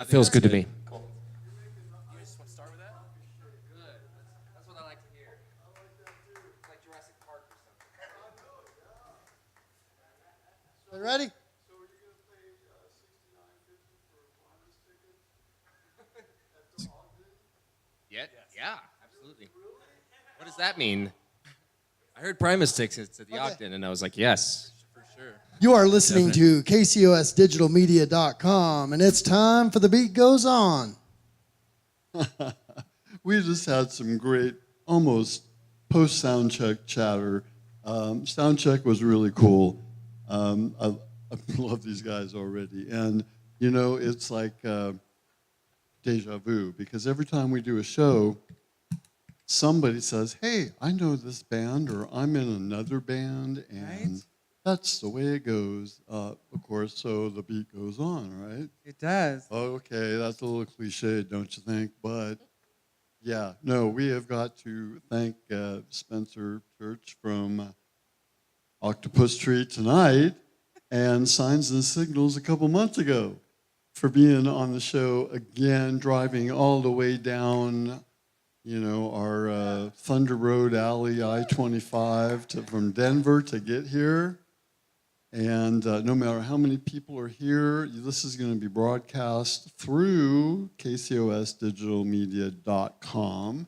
Feels good to me. Cool. You just want to start with that? Good. That's what I like to hear. I like that too. It's like Jurassic Park or something. Ready? So are you going to pay $69.50 for a Primus ticket at the Ogden? Yeah, absolutely. What does that mean? I heard Primus tickets at the Ogden, and I was like, yes, for sure. You are listening to KCOSdigitalmedia.com, and it's time for The Beat Goes On. We just had some great, almost post-sound check chatter. Sound check was really cool. I love these guys already. And, you know, it's like deja vu, because every time we do a show, somebody says, hey, I know this band, or I'm in another band, and that's the way it goes, of course, so the beat goes on, right? It does. Okay, that's a little cliche, don't you think? But, yeah, no, we have got to thank Spencer Church from Octopus Tree tonight and Signs and Signals a couple months ago for being on the show again, driving all the way down, you know, our Thunder Road Alley, I-25 from Denver to get here. And no matter how many people are here, this is going to be broadcast through KCOSdigitalmedia.com.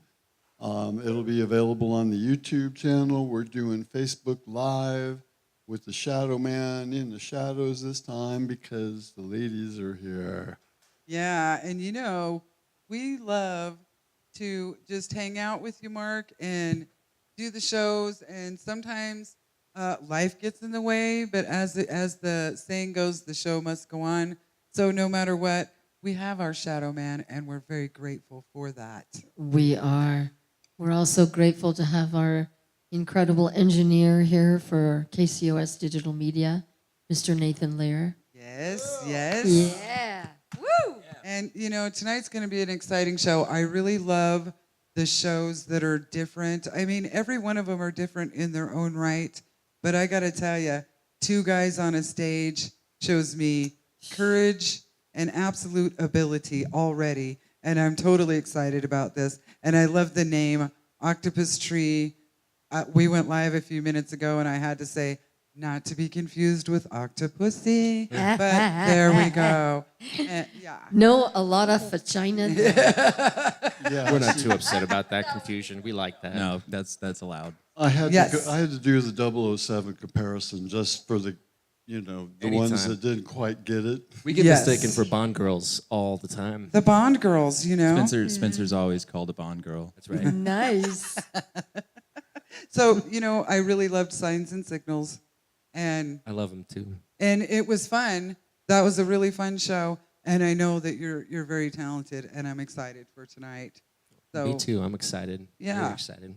It'll be available on the YouTube channel. We're doing Facebook Live with the Shadow Man in the shadows this time because the ladies are here. Yeah, and you know, we love to just hang out with you, Mark, and do the shows. And sometimes life gets in the way, but as the saying goes, the show must go on. So no matter what, we have our Shadow Man, and we're very grateful for that. We are. We're also grateful to have our incredible engineer here for KCOS Digital Media, Mr. Nathan Lear. Yes, yes. Yeah. Woo! And, you know, tonight's going to be an exciting show. I really love the shows that are different. I mean, every one of them are different in their own right. But I got to tell you, two guys on a stage shows me courage and absolute ability already. And I'm totally excited about this. And I love the name, Octopus Tree. We went live a few minutes ago, and I had to say, not to be confused with Octopussy, but there we go. Yeah. No, a lot of vagina. Yeah, We're not too upset about that confusion. We like that. No, that's allowed. I had Yes. to do the 007 comparison just for the, you know, the ones Anytime. that didn't quite get it. We get Yes. mistaken for Bond girls all the time. The Bond girls, you know. Spencer's always called a Bond girl. That's right. Nice. So, you know, I really loved Signs and Signals. And I love them too. it was fun. That was a really fun show. And I know that you're very talented, and I'm excited for tonight. So, Me too. I'm excited. Yeah. Very excited.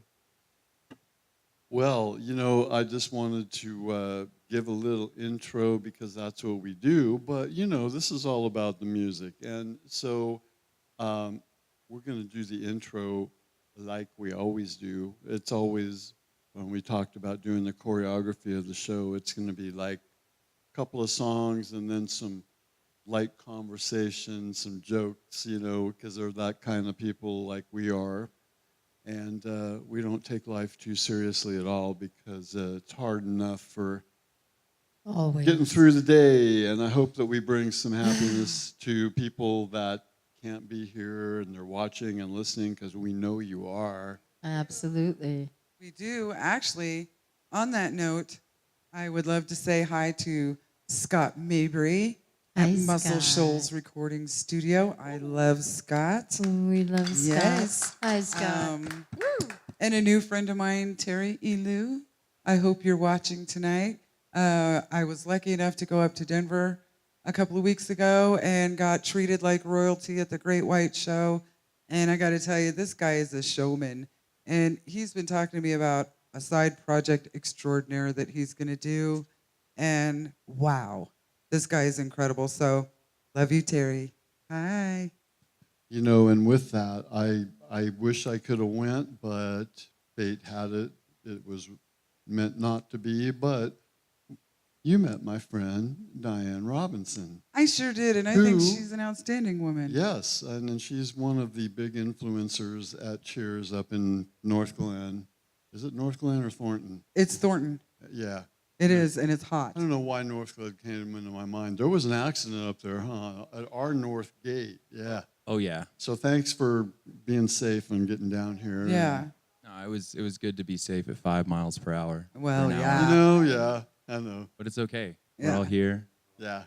Well, you know, I just wanted to give a little intro because that's what we do. But, you know, this is all about the music. And so we're going to do the intro like we always do. It's always, when we talked about doing the choreography of the show, it's going to be like a couple of songs and then some light conversation, some jokes, you know, because they're that kind of people like we are. And we don't take life too seriously at all because it's hard enough for Always. getting through the day. And I hope that we bring some happiness to people that can't be here and they're watching and listening because we know you are. Absolutely. we do. Actually, on that note, I would love to say hi to Scott Mabry at Hi, Muscle Scott. Shoals Recording Studio. I love Scott. We love Scott. Yes. Hi, Scott. And a new friend of mine, Terry Elu. I hope you're watching tonight. I was lucky enough to go up to Denver a couple of weeks ago and got treated like royalty at the Great White Show. And I got to tell you, this guy is a showman. And he's been talking to me about a side project extraordinaire that he's going to do. And wow, this guy is incredible. So love you, Terry. Hi. You know, and with that, I wish I could have went, but fate had it. It was meant not to be, but you met my friend Diane Robinson. I sure did, and I think Who- she's an outstanding woman. Yes, and then she's one of the big influencers at Cheers up in North Glen. Is it North Glen or Thornton? It's Thornton. Yeah. It is, and it's hot. I don't know why North Glen came into my mind. There was an accident up there, huh? At our north gate. Yeah. Oh yeah. So thanks for being safe and getting down here. Yeah. No, it was good to be safe at 5 miles per hour. for Well, an hour. yeah. You know, yeah, I know. But it's okay. Yeah. We're all here. Yeah.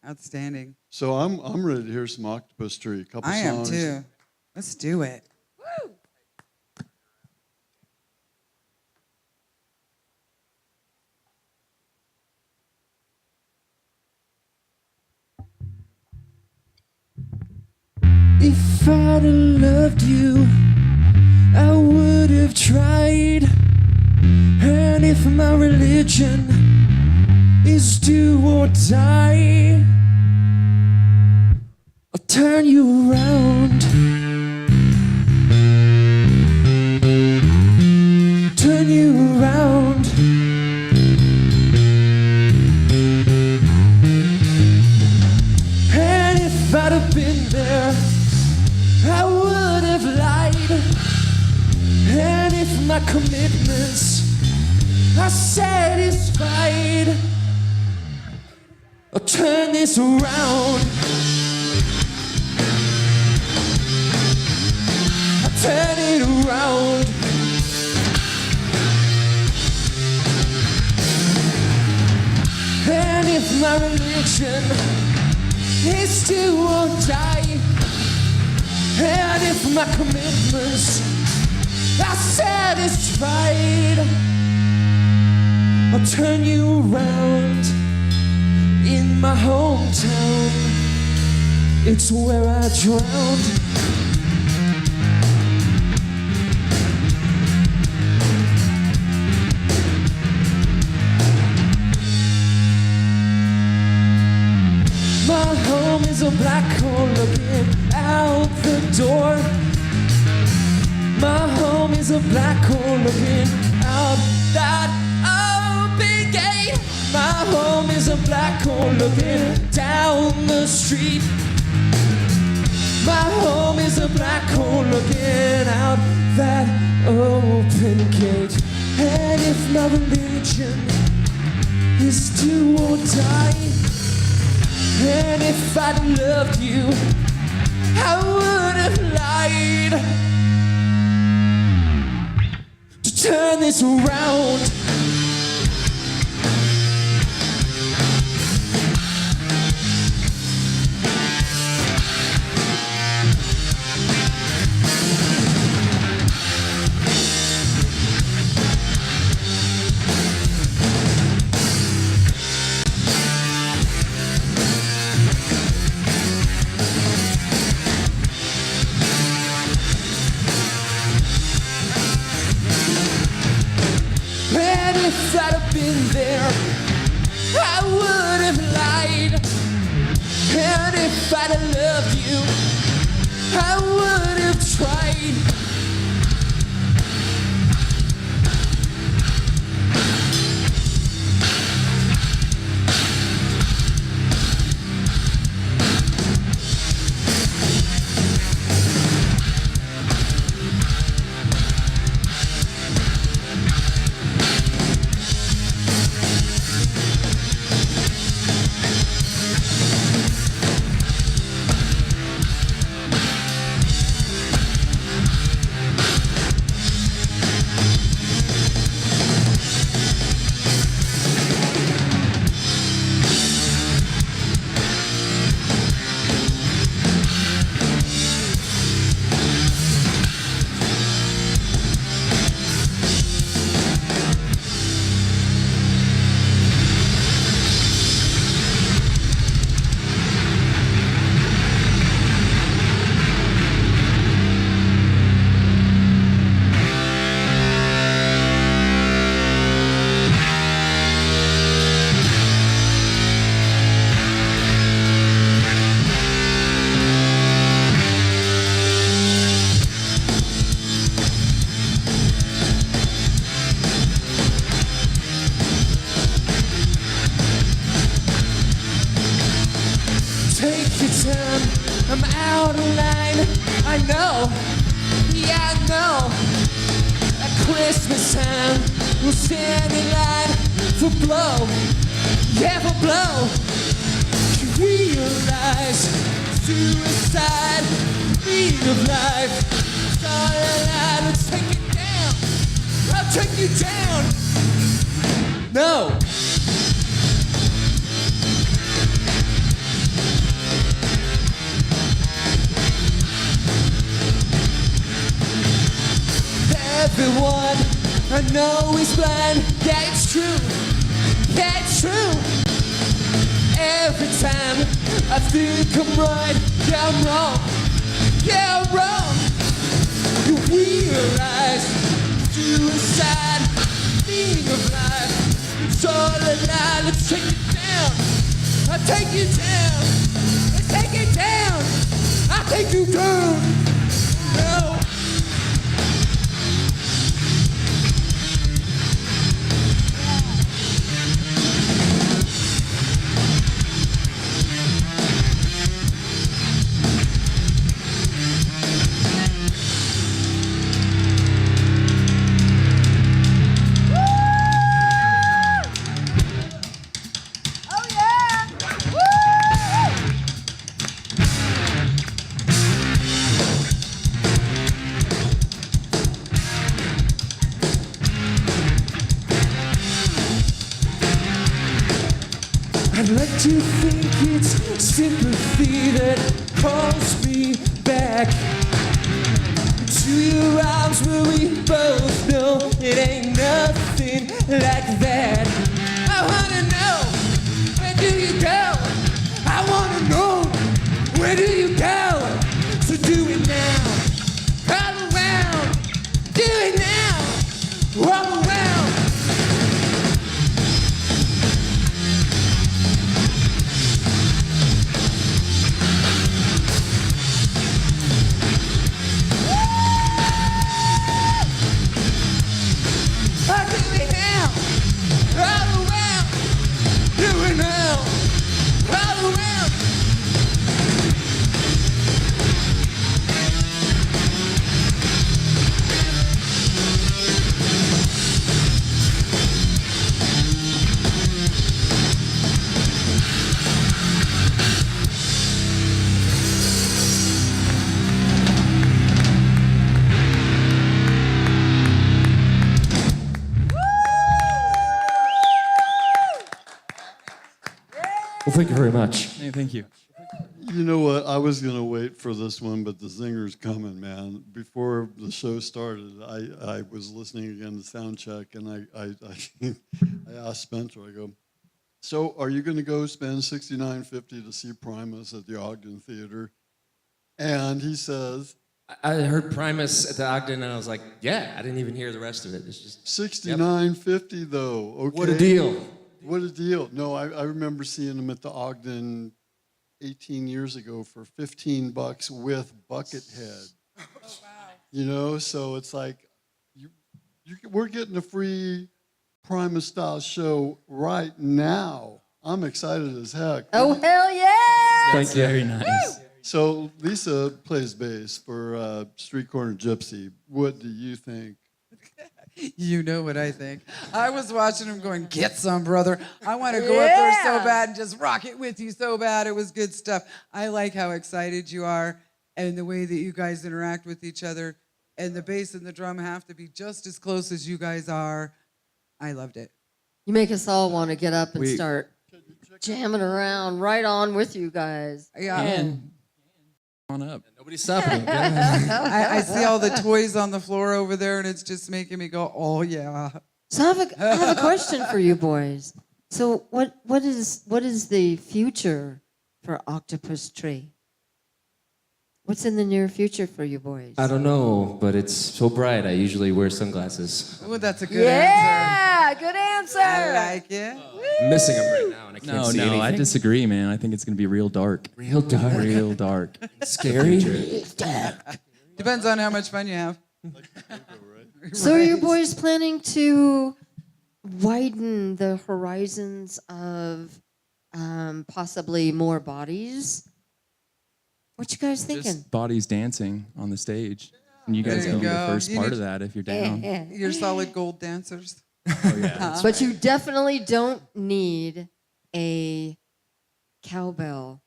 Outstanding. So I'm ready to hear some Octopus Tree. A couple I am songs. too. Let's do it. If I'd have loved you, I would have tried. And if my religion is do or die, I'll turn you around. Turn you around. And if I'd have been there, I would have lied. And if my commitments are satisfied, I'll turn this around. I'll turn it around. And if my religion is do or die, and if my commitments are satisfied, I'll turn you around. In my hometown, it's where I drowned. My home is a black hole looking out the door. My home is a black hole looking out that open gate. My home is a black hole looking down the street. My home is a black hole looking out that open gate. And if my religion is do or die, and if I'd loved you, I would have lied. To turn this around. And if I'd have been there, I would have lied. And if I'd have loved you, I would have tried. time I'm out of line. I know, yeah, I know. At Christmas time, we'll stand in line for blow, yeah, for blow. You realize suicide, meaning of life. It's all a lie. Let's take it down. I'll take you down. No. Everyone I know is blind. Yeah, it's true. Yeah, it's true. Every time I think I'm right, yeah, I'm wrong. Yeah, I'm wrong. You realize suicide, meaning of life. It's all a lie. Let's take it down. I'll take you down. Let's take it down. I'll take you down. No. I'd like to think it's sympathy that calls me back to your arms where we both know it ain't nothing like that. I wanna know, where do you go? I wanna know, where do you go? So do it now, all around, do it now, all around. I do it now, all around, do it now, all around. Well, thank you very much. Hey, thank you. You know what? I was going to wait for this one, but the zinger's coming, man. Before the show started, I was listening again to sound check, and I asked Spencer, I go, so are you going to go spend $69.50 to see Primus at the Ogden Theater? And he says, I heard Primus at the Ogden, and I was like, yeah, I didn't even hear the rest of it. It's just $69.50 though. Okay. what a deal. What a deal. No, I remember seeing him at the Ogden 18 years ago for $15 with Buckethead. Oh, wow. You know, so it's like, we're getting a free Primus style show right now. I'm excited as heck. Oh, hell yeah! Thank you. Very nice. So Lisa plays bass for Street Corner Gypsy. What do you think? You know what I think. I was watching him going, get some, brother. I want to go up there so bad and just rock it with you so bad. It was good stuff. I like how excited you are and the way that you guys interact with each other. And the bass and the drum have to be just as close as you guys are. I loved it. You make us all want to get up and start jamming around right on with you guys. Yeah. And on up. Nobody's stopping. I see all the toys on the floor over there, and it's just making me go, oh, yeah. So I have a question for you boys. So what is the future for Octopus Tree? What's in the near future for you boys? I don't know, but it's so bright. I usually wear sunglasses. Oh, that's a good answer. Good answer. I like it. I'm missing them right now, and I can't see anything. I disagree, man. I think it's going to be real dark. Real dark. Real dark. Scary. Depends on how much fun you have. So are you boys planning to widen the horizons of possibly more bodies What you guys thinking? Just bodies dancing on the stage. And you guys There you can be the go. first You part need- of that if you're down. You're solid gold dancers. Oh, yeah. But you definitely don't need a cowbell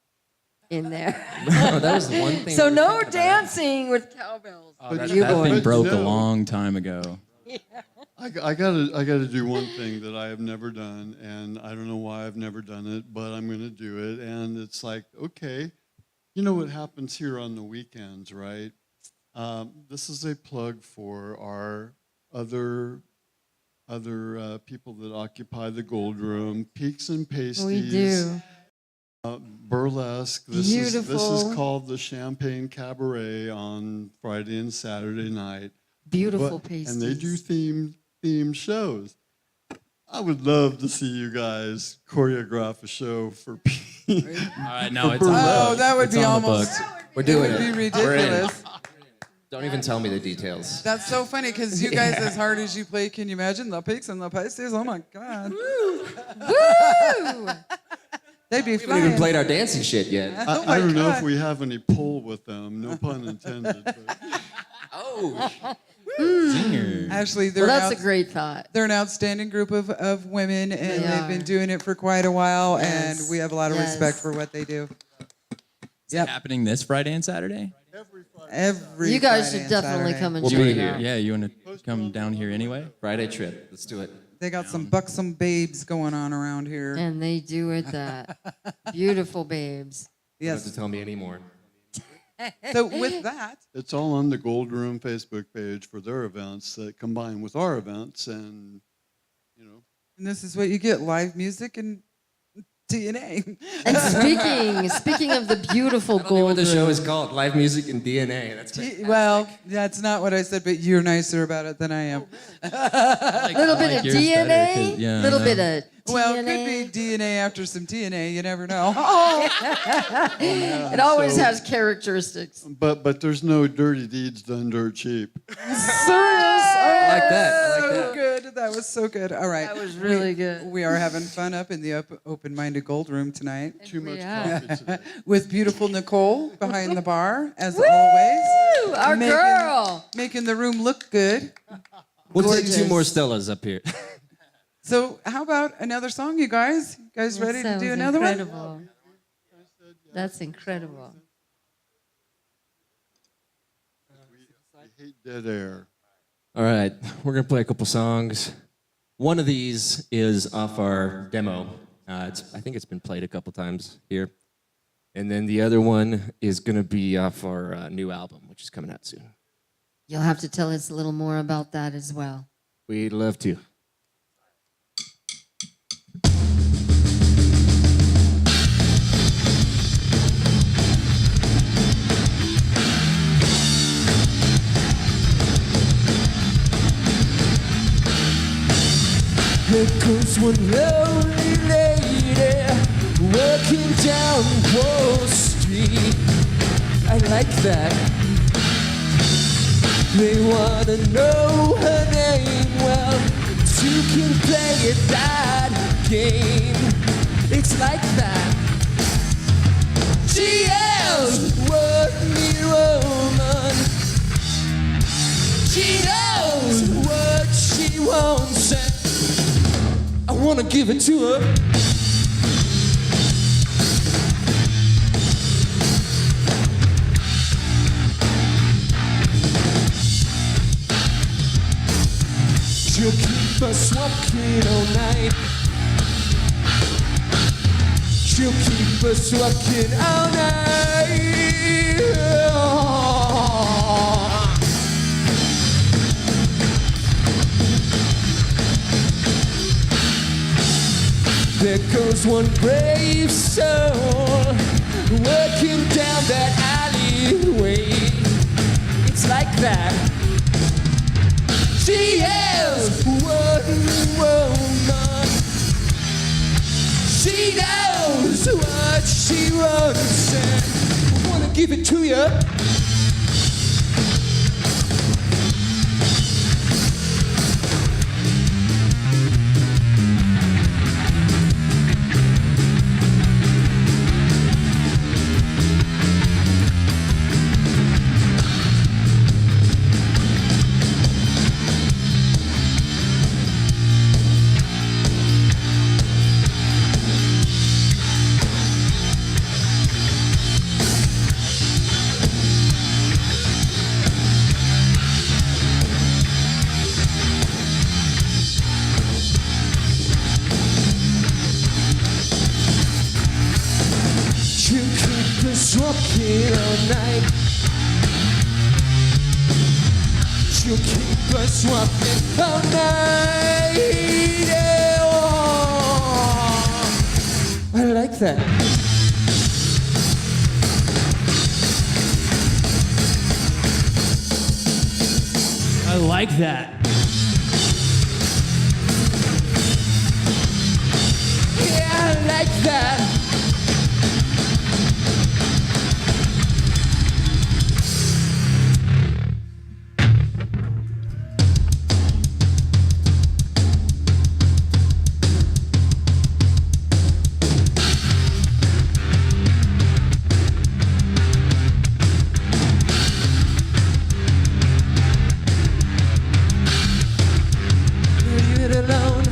in there. No, that was the one thing. So we were no thinking about. dancing with cowbells. Oh, that You that boys. thing broke No. a long time ago. I gotta do one thing that I have never done, and I don't know why I've never done it, but I'm gonna do it. And it's like, okay, you know what happens here on the weekends, right? This is a plug for our other people that occupy the Gold Room, Peaks and Pasties. We do. Burlesque. This Beautiful. is called the Champagne Cabaret on Friday and Saturday night. Beautiful But- pasties. And they do theme shows. I would love to see you guys choreograph a show for All right, no, it's Oh, that would It's be on the almost. books. We're It doing would be it. We're in. ridiculous. Don't even tell me the details. That's so funny because you guys, as hard as you play, can you imagine the pigs and the pasties? Oh my God. Woo! They'd be We haven't even flying. played our dancing shit yet. Oh my I don't know if God. we have any pull with them, no pun intended. But Oh, Singer. Actually, they're Well, an that's a great thought. they're an outstanding group of women, and They they've been are. doing it for quite a while, Yes. and we have a lot of Yes. respect for what they do. Is it happening this Friday and Saturday? Every You guys Friday should and definitely Saturday. come and We'll check be it here. out. Yeah, you want to come down here anyway? Friday trip. Let's do it. They got some buxom babes going on around here. And they do it that. Beautiful babes. You don't have Yes. to tell me anymore. So with that, it's all on the Gold Room Facebook page for their events that combine with our events, and you know. and this is what you get: live music and DNA. And speaking of the beautiful I don't know what gold the show room, is called. Live music and DNA. That's Well, that's not what I said, but you're nicer about it than I am. a little bit like of yours better, DNA, 'cause- yeah, little I bit know. of Well, it TNA. could be DNA after some TNA. You never know. It always So- has characteristics. But there's no dirty deeds done dirt cheap. I like that. I like So that. good. That was so good. All right. That was really good. We are having fun up in the open-minded Gold Room tonight Too much Yeah. coffee today. with beautiful Nicole behind the bar, as always. Woo! Our Making- girl. Making the room look good. We'll take two Gorgeous. more Stellas up here. So how about another song, you guys? You guys ready to That do sounds another one? incredible. That's incredible. I hate dead air. All right, we're gonna play a couple songs. One of these is off our demo. I think it's been played a couple times here. And then the other one is gonna be off our new album, which is coming out soon. You'll have to tell us a little more about that as well. We'd love to. Here comes one lonely lady walking down Wall Street. I like that. They wanna know her name. Well, two can play at that game. It's like that. She yells, "Work me, woman." She knows what she wants, and I wanna give it to her. She'll keep us walking all night. She'll keep us walking all night. There goes one brave soul working down that alleyway. It's like that. She yells, "One woman." She knows what she wants, and I wanna give it to you. walking all night. She'll keep us walking all night. Yeah, oh. I like that. I like that. Yeah, I like that. Leave it alone,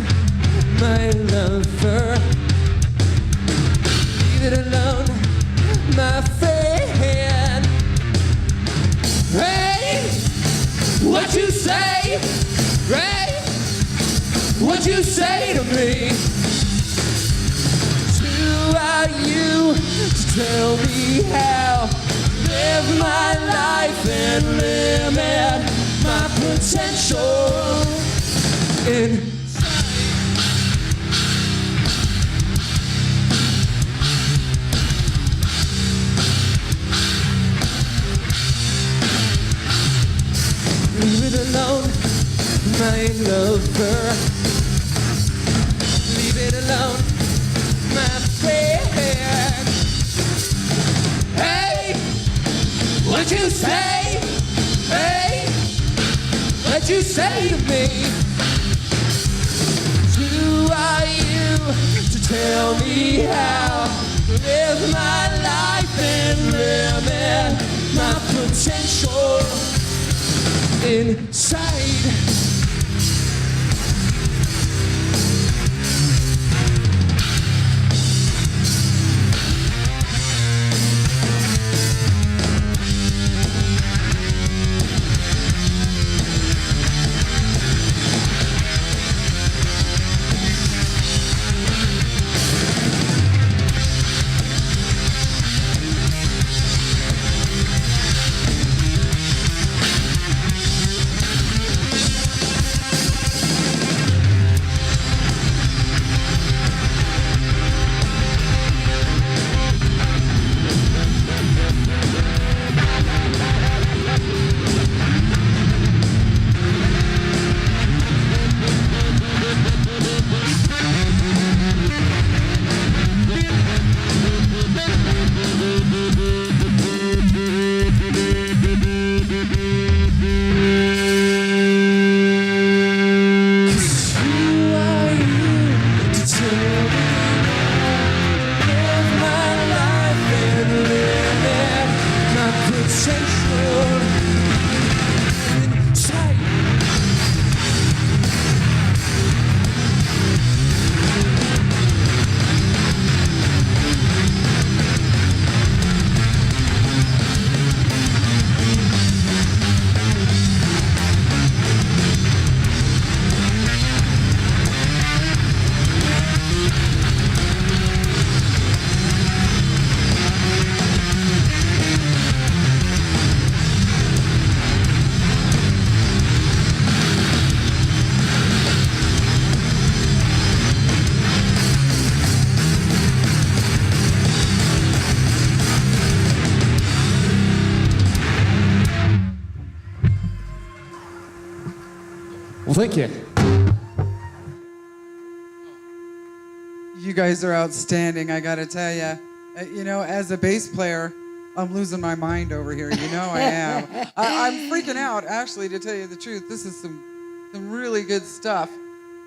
my lover. Leave it alone, my friend. Hey, what you say? Hey, what you say to me? Who are you to tell me how to live my life and limit my potential? Leave it alone, my lover. Leave it alone, my friend. Hey, what you say? Hey, what you say to me? Who are you to tell me how to live my life and limit my potential inside? Well, thank you. You guys are outstanding, I gotta tell you. You know, as a bass player, I'm losing my mind over here. You know I am. I'm freaking out, actually, to tell you the truth. This is some really good stuff.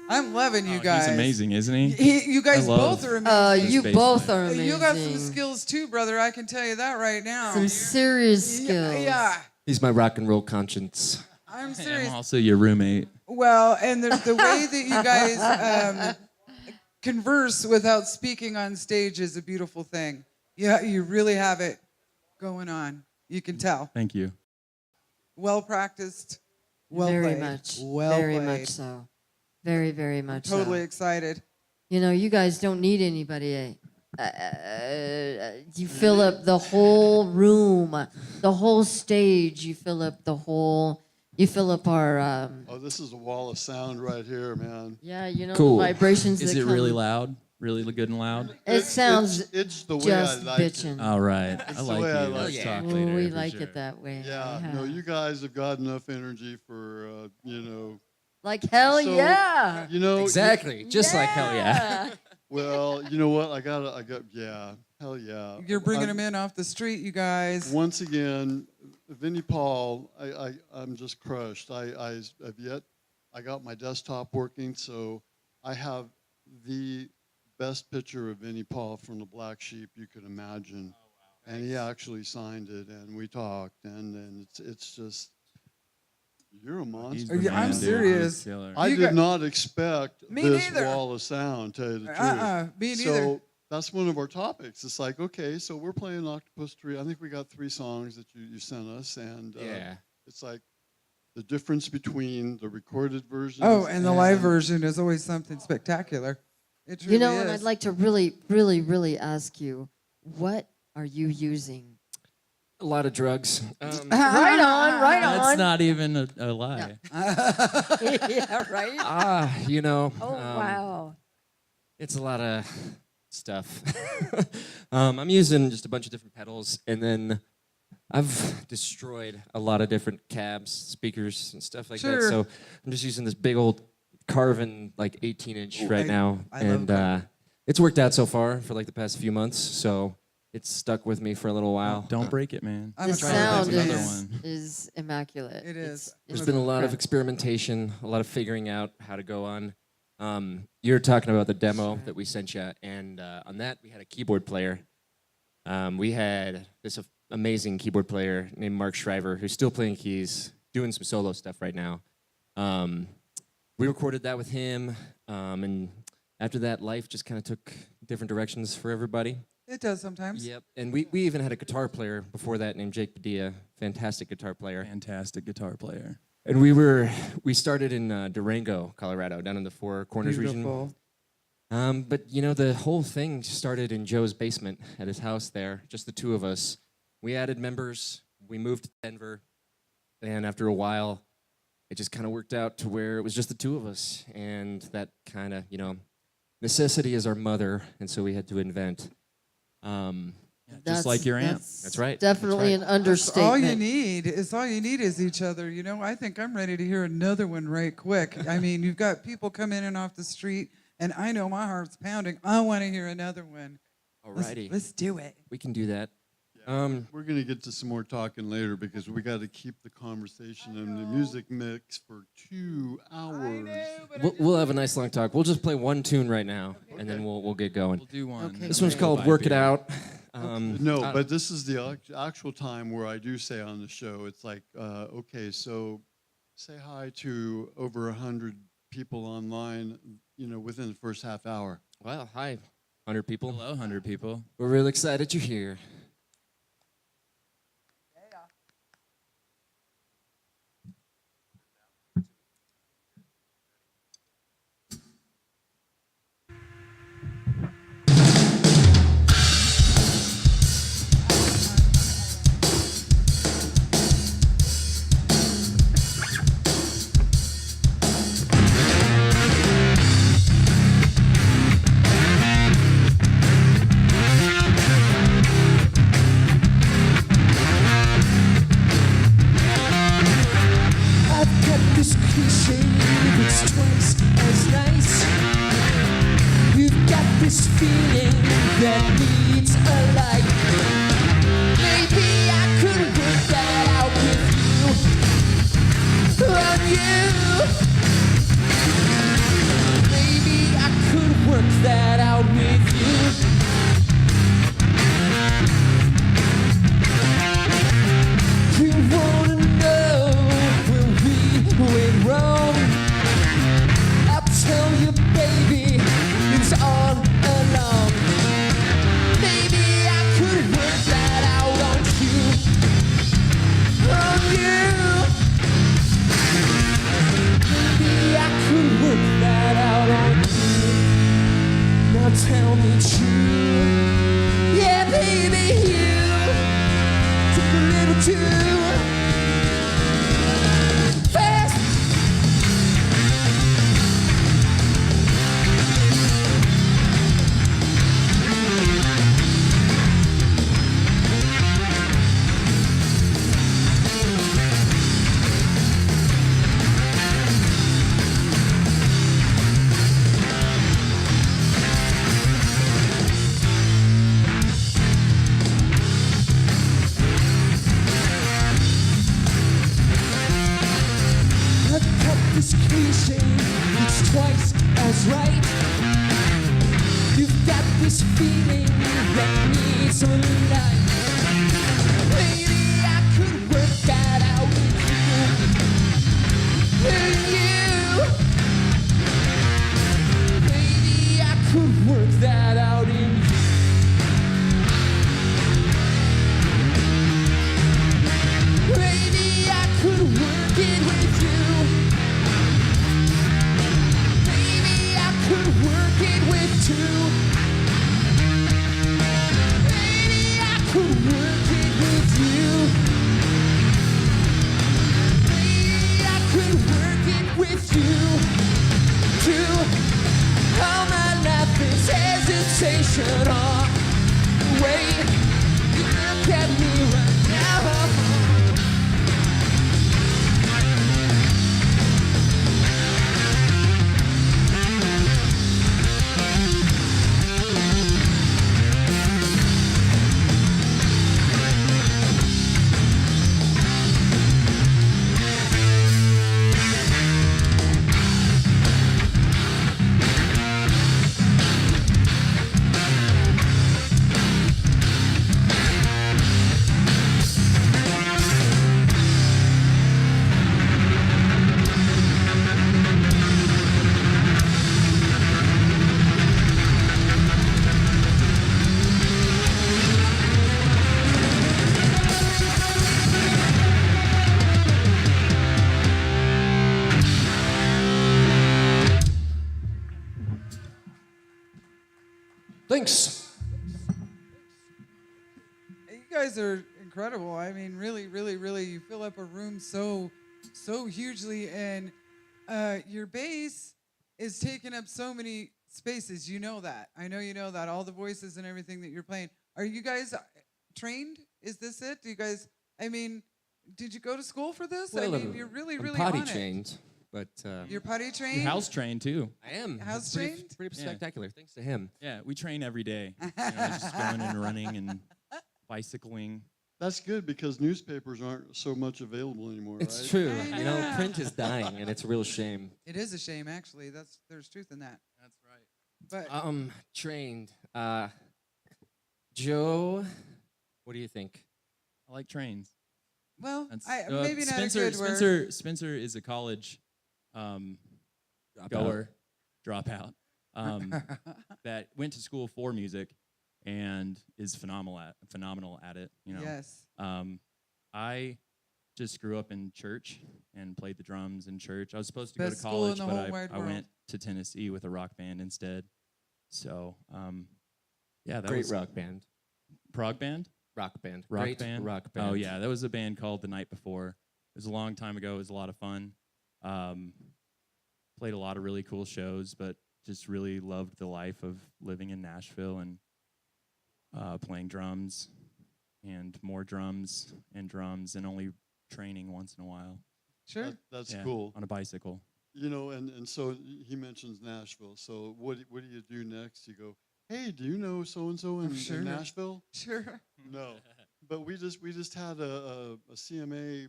I'm loving you guys. He's amazing, isn't he? You guys both are amazing. You both are amazing. You got some skills too, brother. I can tell you that right now. Some serious skills. Yeah. He's my rock and roll conscience. I'm serious. I'm also your roommate. Well, and the way that you guys converse without speaking on stage is a beautiful thing. Yeah, you really have it going on. You can tell. Thank you. Well practiced. Well very played. much. Well very played. much so. Very, very much Totally so. excited. You know, you guys don't need anybody you fill up the whole room, the whole stage. You fill up the whole. You fill up our. Oh, this is a wall of sound right here, man. Yeah, you know Cool. the vibrations. Is that it come. really loud? Really good and loud? It sounds It's the way just I like bitchin'. All right. I the like way you. I like Let's it. talk Ooh, later. we for like sure. it that way. it. Yeah, no, you guys have got enough energy for, Like hell So, yeah. Exactly. Just like hell yeah. Well, you know what? Yeah, hell yeah. You're bringing I'm- them in off the street, you guys. Once again, Vinnie Paul, I'm just crushed. I got my desktop working, so I have the best picture of Vinnie Paul from the Black Sheep you could imagine. Oh, wow. And he actually signed it, and we talked, and it's just, you're a He's monster. the Yeah, I'm man, dude. serious. He's killer. I You did got- not expect Me this neither. wall of sound, tell you the truth. Me neither. So that's one of our topics. It's like, okay, so we're playing Octopus Tree. I think we got 3 songs that you sent us, and Yeah. it's like the difference between the recorded version. Oh, and the live version is always something spectacular. It really You know, is. and I'd like to really ask you, what are you using? A lot of drugs. Right on, right That's on. not even a lie. Yeah, right. Oh wow. It's a lot of stuff. I'm using just a bunch of different pedals, and then I've destroyed a lot of different cabs, speakers, and stuff like that. Sure. So I'm just using this big old Carvin, like 18-inch right now, I love and Carvin. it's worked out so far for like the past few months. So it's stuck with me for a little while. Don't break it, man. I'm The a fan. sound Another is, one. is immaculate. It is. There's been a lot of experimentation, a lot of figuring out how to go on. You're talking about the demo that we sent you, and on that we had a keyboard player. We had this amazing keyboard player named Mark Shriver, who's still playing keys, doing some solo stuff right now. We recorded that with him, and after that, life just kind of took different directions for everybody. It does sometimes. Yep, and we even had a guitar player before that named Jake Padilla, fantastic guitar player. Fantastic guitar player. And we started in Durango, Colorado, down in the Four Corners region. Beautiful. But you know, the whole thing started in Joe's basement at his house there, just the two of us. We added members, we moved to Denver, and after a while, it just kind of worked out to where it was just the two of us. And that kind of, necessity is our mother, and so we had to invent. Just like your aunt. That's right. Definitely That's an understatement. All you need is each other. You know, I think I'm ready to hear another one right quick. I mean, you've got people coming in off the street, and I know my heart's pounding. I want to hear another one. Alrighty, Let's do it. we can do that. We're going to get to some more talking later because we got to keep the conversation and the music mix for 2 hours. We'll have a nice long talk. We'll just play one tune right now, and then we'll get going. We'll do one. Okay. This one's Great. called Bye, "Work It beer. Out." No, but this is the actual time where I do say on the show, it's like, okay, so say hi to over 100 people online, within the first half hour. Well, hi, 100 people. Hello, 100 people. We're really excited you're here. I've got this cliche, it's twice as nice. You've got this feeling that needs a light. Maybe I could work that out with you, on you. Maybe I could work that out with you. You wanna know where we went wrong? I'll tell you, baby, it was all along. Maybe I could work that out on you, on you. Maybe I could work that out on you. Now tell me true. Fast. I cut this cliche, it's twice as right. You've got this feeling that needs some light. Maybe I could work that out with you. Maybe I could work that out in you. Maybe I could work it with you. Maybe I could work it with two. Maybe I could work it with you. Maybe I could work it with you. Too. All my life is hesitation. Oh, wait, you look at me right now. Thanks. You guys are incredible. I mean, really, really, really, you fill up a room so hugely, and your bass is taking up so many spaces. You know that. I know you know that. All the voices and everything that you're playing. Are you guys trained? Is this it? Do you guys? I mean, did you go to school for this? I mean, you're really, I'm really potty on trained, but You're potty trained. You're house trained too. I am House pretty, trained? pretty Yeah. spectacular. Thanks to him. Yeah, we train every day. You know, just going and running and bicycling. That's good because newspapers aren't so much available anymore, It's right? true. I You know, know. print is dying, and it's a real shame. It is a shame, actually. There's truth in that. That's right. But Trained. Joe, what do you think? I like trains. well, That's, maybe not Spencer, a good word. Spencer is a college Dropout. goer, dropout, that went to school for music and is phenomenal at it. You know. Yes. I just grew up in church and played the drums in church. I was supposed to Best go to school in college, the but whole wide I world. went to Tennessee with a rock band instead. So, yeah, that Great was rock band. prog band. Rock band. Rock Great band. rock band. Oh yeah, that was a band called The Night Before. It was a long time ago. It was a lot of fun. Played a lot of really cool shows, but just really loved the life of living in Nashville and playing drums and more drums and only training once in a while. Sure. That's Yeah, cool. on a bicycle. You know, and so he mentions Nashville. So what do you do next? You go, hey, do you know so and so in Sure. Nashville? Sure. No, but we just had a CMA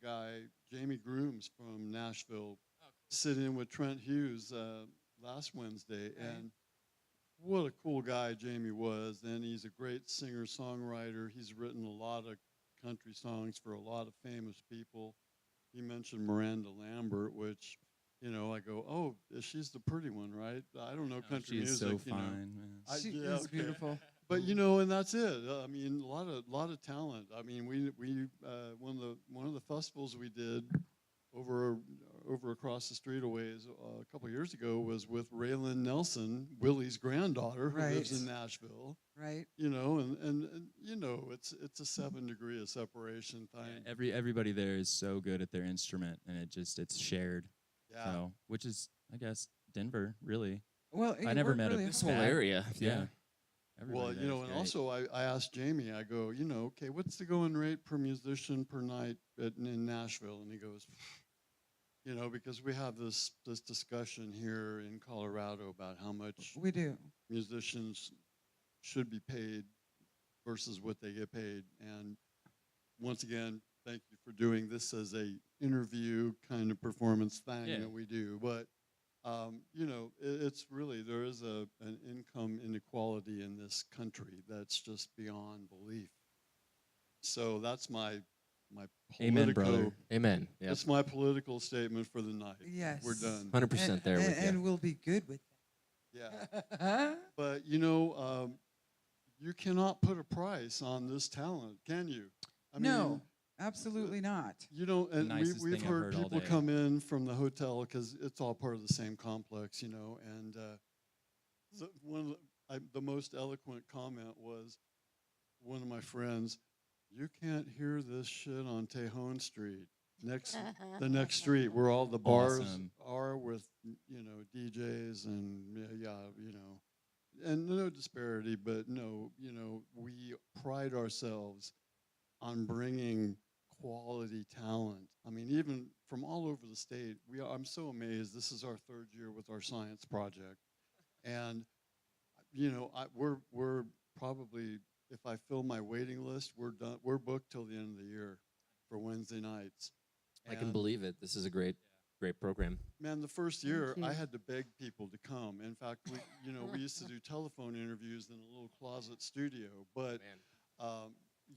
guy, Jamie Grooms from Nashville, sit in with Trent Hughes last Wednesday, and what a cool guy Jamie was. And he's a great singer songwriter. He's written a lot of country songs for a lot of famous people. He mentioned Miranda Lambert, which, you know, I go, oh, she's the pretty one, right? I don't know country She is music. so you know. fine. Man. She yeah, is okay. beautiful. But you know, and that's it. I mean, a lot of talent. I mean, we one of the festivals we did over over across the street a ways a couple years ago was with Raylan Nelson, Willie's granddaughter, who lives in Nashville. Right. You know, and you know, it's a 7 degree of separation thing. Everybody there is so good at their instrument, and it's shared. Yeah. So, which is, I guess, Denver, really. Well, I you never work met really a This whole bad- area. Yeah. Well, Everybody you know, there is and great. also I asked Jamie, I go, you know, okay, what's the going rate per musician per night in Nashville? And he goes, you know, because we have this discussion here in Colorado about how much we do. musicians should be paid versus what they get paid. And once again, thank you for doing this as a interview kind of performance thing Yeah. that we do. But you know, it's really, there is an income inequality in this country that's just beyond belief. So that's my Amen, political, brother. Amen. Yeah. that's my political statement for the night. Yes. We're done. 100% there with you. And we'll be good with Yeah. that. But you know, you cannot put a price on this talent, can you? I No, absolutely not. you know, and Nicest we've thing I've heard heard all people day. come in from the hotel because it's all part of the same complex, you know. And the most eloquent comment was one of my friends. You can't hear this shit on Tejon Street, the next street where all the bars Awesome. are with, you know, DJs and yeah, you know, and no disparity, but no, you know, we pride ourselves on bringing quality talent. I mean, even from all over the state, I'm so amazed. This is our 3rd year with our science project, and you know, we're probably, if I fill my waiting list, we're done. We're booked till the end of the year for Wednesday nights. I can And, believe it. This is a great program. man, the first year you. I had to beg people to come. In fact, we used to do telephone interviews in a little closet studio. But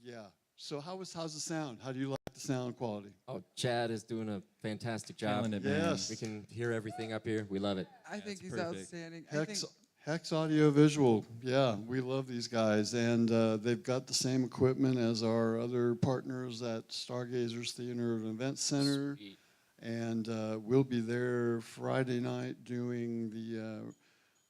yeah. So how's the sound? How do you like the sound quality? Oh, Chad is doing a fantastic job. Killing it, man. Yes. We can hear everything up here. We love it. I think it's he's perfect. outstanding. I think Hex Audio Visual. Yeah, we love these guys. And they've got the same equipment as our other partners at Stargazers Theater and Event Center. Sweet. And we'll be there Friday night doing the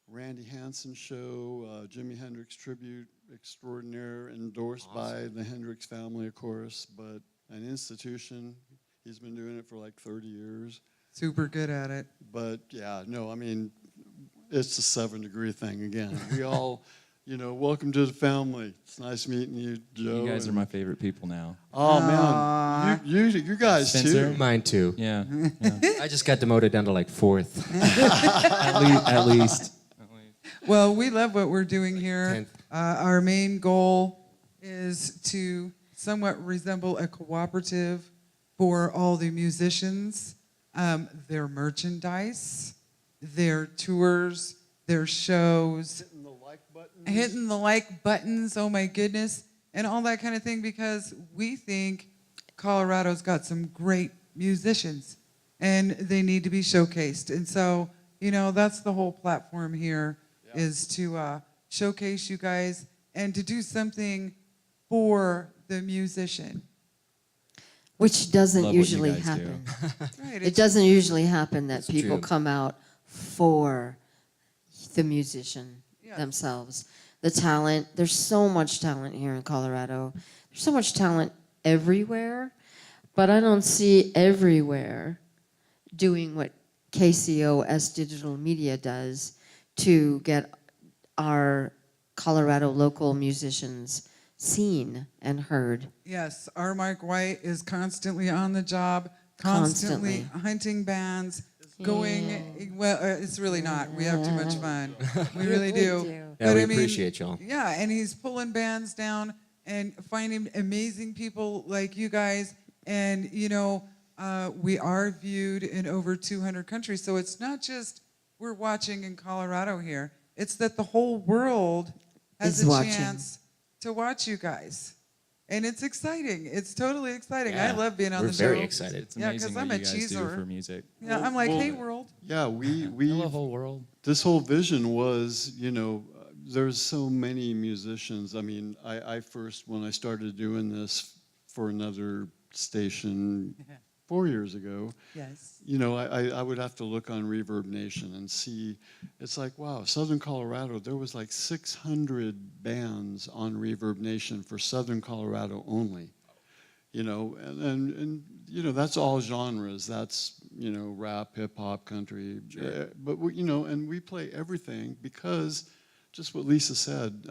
Randy Hansen show, Jimi Hendrix tribute extraordinaire, endorsed by the Hendrix family, of course, but an institution. He's been doing it for like 30 years. super good at it. But yeah, no, I mean, it's a 7 degree thing again. We all, you know, welcome to the family. It's nice meeting you, Joe. You guys are and- my favorite people now. Oh man, you guys Spencer? too. Mine too. Yeah. I just got demoted down to like 4th. At least. Well, we love what we're doing here. Tenth. Our main goal is to somewhat resemble a cooperative for all the musicians, their merchandise, their tours, their shows, Hitting the like button. hitting the like buttons, oh my goodness, and all that kind of thing, because we think Colorado's got some great musicians and they need to be showcased. And so, you know, that's the whole platform here, is to showcase you guys and to do something for the musician. Which doesn't Love what you usually guys do. happen. Right, It doesn't usually happen that It's people true. come out for the musician Yeah. themselves. The talent, there's so much talent here in Colorado. There's so much talent everywhere, but I don't see everywhere doing what KCOS Digital Media does to get our Colorado local musicians seen and heard. Yes, our Mike White is constantly on the job, constantly hunting bands, going. Well, it's really not. We have too much fun. We really We do. do. Yeah, But we I mean, appreciate y'all. Yeah, and he's pulling bands down and finding amazing people like you guys. And you know, we are viewed in over 200 countries, so it's not just we're watching in Colorado here. It's that the whole world has Is a watching. chance to watch you guys. And it's exciting. It's totally exciting. I Yeah, love being on we're the show. very excited. It's Yeah, amazing 'cause what I'm you a guys do cheeser. for music. Yeah, I'm like, Well, hey, world. Yeah, we Hello, whole world. this whole vision was, you know, there's so many musicians. I mean, I first, when I started doing this for another station 4 years ago, Yes. you know, I would have to look on Reverb Nation and see, it's like, wow, Southern Colorado, there was like 600 bands on Reverb Nation for Southern Colorado only. You know, and you know, that's all genres. That's, you know, rap, hip hop, country. Sure. But we, you know, and we play everything because, just what Lisa said,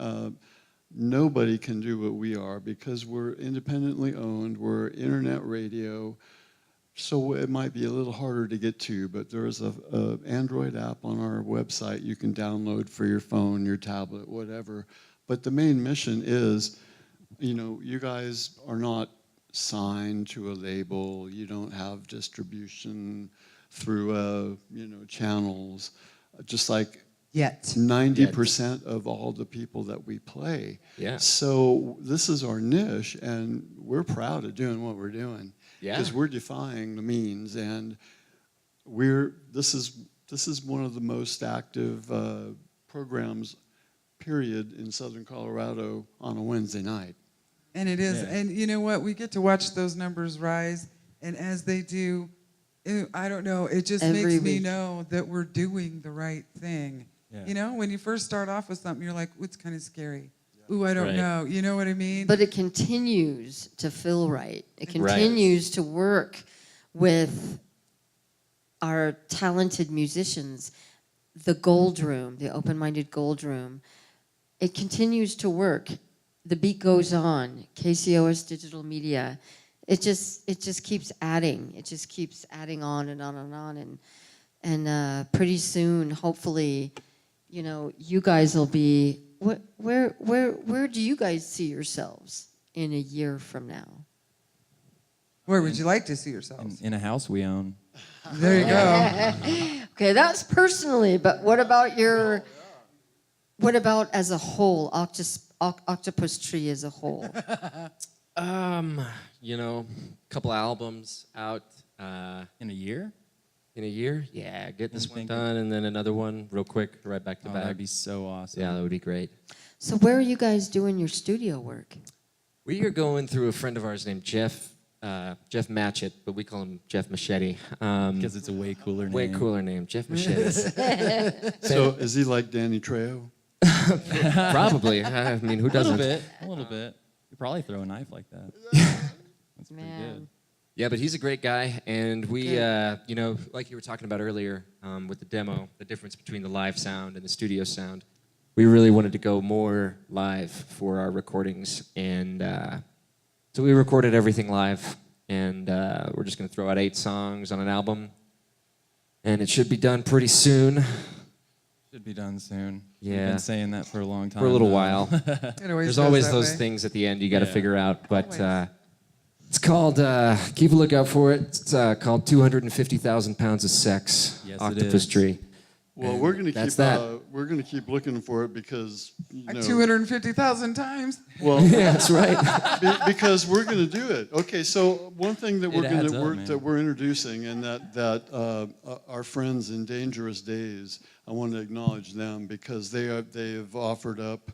nobody can do what we are because we're independently owned. We're internet radio, so it might be a little harder to get to. But there is a Android app on our website you can download for your phone, your tablet, whatever. But the main mission is, you know, you guys are not signed to a label. You don't have distribution through, you know, channels. Just like Yet. 90% of all the people that we play. Yeah. So this is our niche, and we're proud of doing what we're doing. Yeah. Because we're defying the means, and this is one of the most active programs, period, in Southern Colorado on a Wednesday night. And it is. Yeah. And you know what? We get to watch those numbers rise. And as they do, I don't know, it just Every makes me week. know that we're doing the right thing. Yeah. You know, when you first start off with something, you're like, it's kind of scary. Ooh, I don't Right. know. You know what I mean? But it continues to feel right. It Right. continues to work with our talented musicians. The Gold Room, the open-minded Gold Room, it continues to work. The beat goes on. KCOS Digital Media, it just keeps adding. It just keeps adding on and on and on. And pretty soon, hopefully, you know, you guys will be. Where do you guys see yourselves in a year from now? Where would you like to see yourselves? In a house we own. There you go. Okay, that's personally, but what about as a whole, Octopus Tree as a whole? You know, a couple albums out In a year? in a year. Yeah, get this Didn't one think done, and then another one real quick, right back to Oh, back. that'd be so awesome. Yeah, that would be great. So where are you guys doing your studio work? We are going through a friend of ours named Jeff Matchett, but we call him Jeff Machete. Because it's a way cooler name. Way cooler name, Jeff Machete. So is he like Danny Trejo? Probably. I mean, who A little doesn't? bit. A little bit. You probably throw a knife like that. That's pretty Man. good. Yeah, but he's a great guy, and we, Good. you know, like you were talking about earlier with the demo, the difference between the live sound and the studio sound. We really wanted to go more live for our recordings, and so we recorded everything live, and we're just going to throw out 8 songs on an album, and it should be done pretty soon, Should be done soon. Yeah. We've been saying that for a long time. for a little now. while. It always There's goes always that those way. things at the end you got to Yeah. figure out, but Always. it's called, keep a lookout for it, it's called 250,000 Pounds of Sex, Yes, it Octopus is. Tree. Well, And we're going to that's keep that. we're going to keep looking for it because, you know, 250,000 times. well, Yeah, that's right. because we're going to do it. Okay, so one thing that It we're going adds to up, man. that we're introducing, and that our friends in Dangerous Days, I want to acknowledge them because they have offered up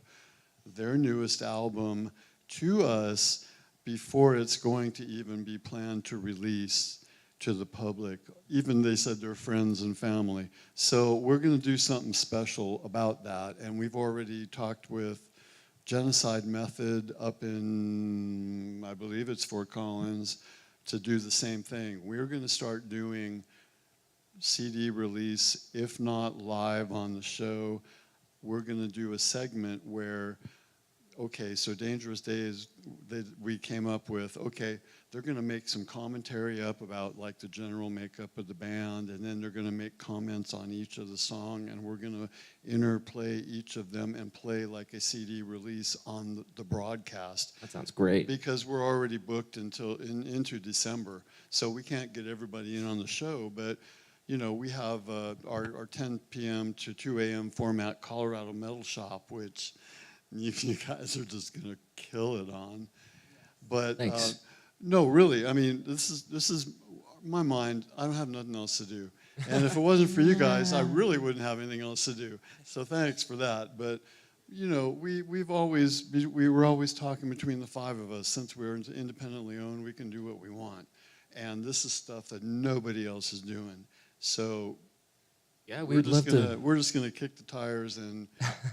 their newest album to us before it's going to even be planned to release to the public. Even they said they're friends and family. So we're going to do something special about that, and we've already talked with Genocide Method up in, I believe it's Fort Collins, to do the same thing. We're going to start doing CD release, if not live on the show. We're going to do a segment where, okay, so Dangerous Days, we came up with, okay, they're going to make some commentary up about like the general makeup of the band, and then they're going to make comments on each of the song, and we're going to interplay each of them and play like a CD release on the broadcast. That sounds great. Because we're already booked until into December, so we can't get everybody in on the show, but you know, we have our 10 p.m. to 2 a.m. format Colorado Metal Shop, which you guys are just going to kill it on. But Thanks. no, really, I mean, this is my mind. I don't have nothing else to do. And if it wasn't for you guys, I really wouldn't have anything else to do. So thanks for that. But, you know, we were always talking between the 5 of us. Since we're independently owned, we can do what we want. and this is stuff that nobody else is doing. So Yeah, we would love to. we're just gonna kick the tires, and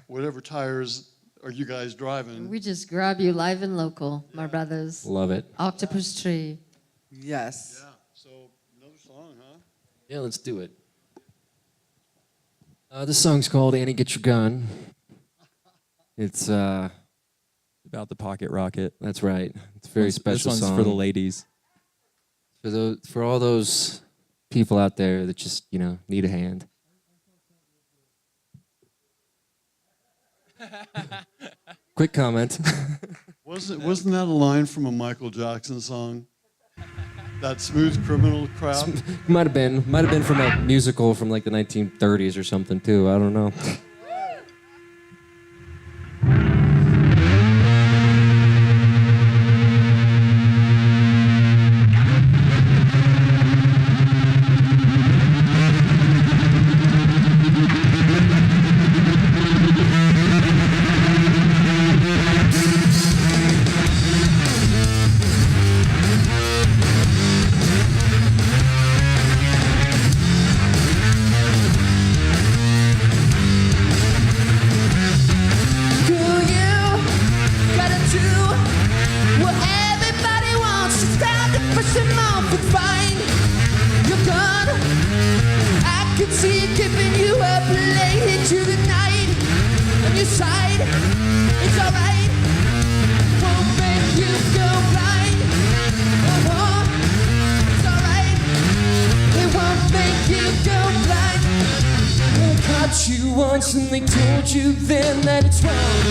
whatever tires are you guys driving? We just grab you live and local, my brothers. Love it. Octopus Tree. Yes. Yeah. So another song, huh? Yeah, let's do it. This song's called "Annie, Get Your Gun." It's About the pocket rocket. that's right. It's a very special This one's song for the ladies. for all those people out there that just need a hand. Quick comment. Wasn't that a line from a Michael Jackson song? That Smooth Criminal crap? might have been from a musical from like the 1930s or something too. I don't know. You once and they told you then that it's wrong.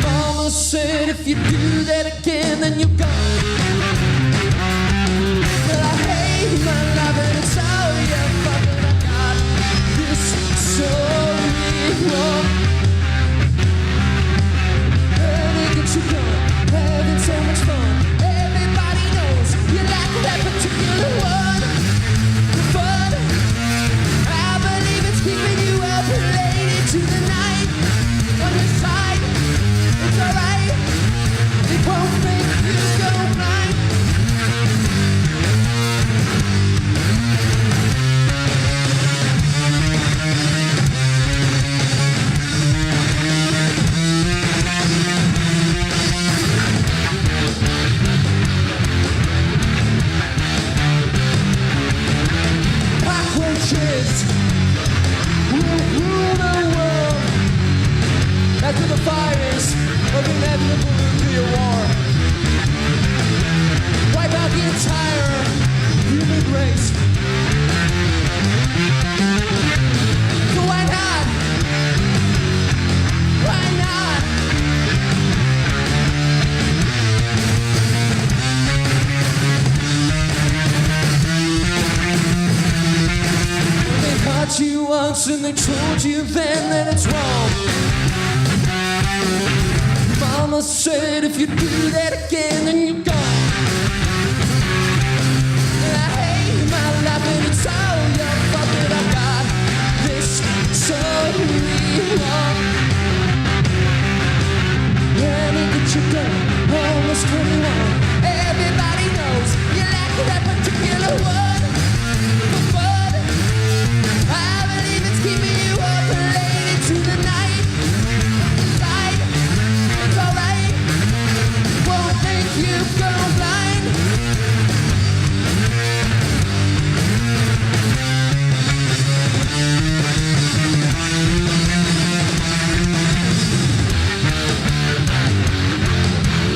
Mama said if you do that again then you're gone. Well, I hate my life and it's all your fault that I got this so wrong. Honey, get you gone, having so much fun. Everybody knows you like that particular one. But I believe it's keeping you up late into the night. On your side, it's alright. It won't make you go blind. Cockroaches will rule the world after the fires of inevitable nuclear war. Wipe out the entire human race. So why not? Why not? They caught you once and they told you then that it's wrong. Mama said if you do that again then you're gone. And I hate my life and it's all your fault that I got this so wrong. When you get your gun, almost 21. Everybody knows you like that particular one. But I believe it's keeping you up late into the night. Inside, it's alright. Won't make you go blind.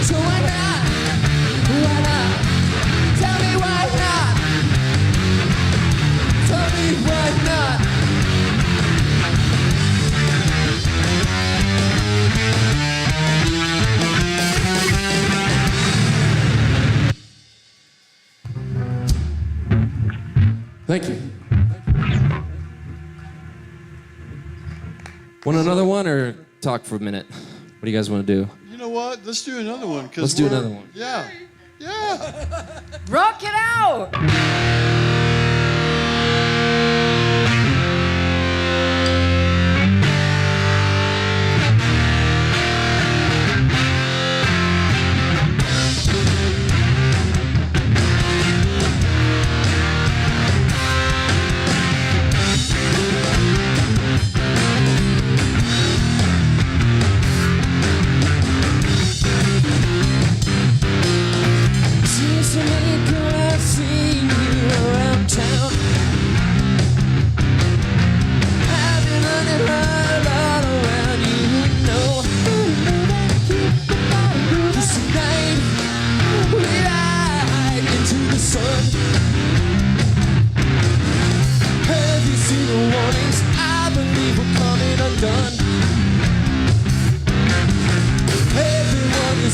So why not? Why not? Tell me why not? Tell me why not? Thank you. Want another one or talk for a minute? What do you guys want to do? You know what? Let's do another one. Let's do another one. Yeah. Yeah. Rock it out!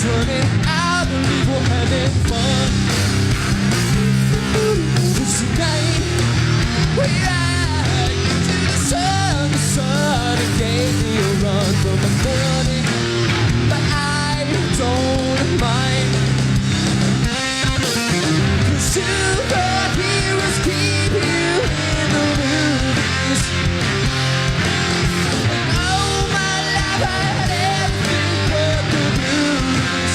is running, I believe we're having fun. 'Cause tonight we ride into the sun it gave me a run from the morning, but I don't mind. 'Cause superheroes keep you in the movies. And all my life I had everything but the blues.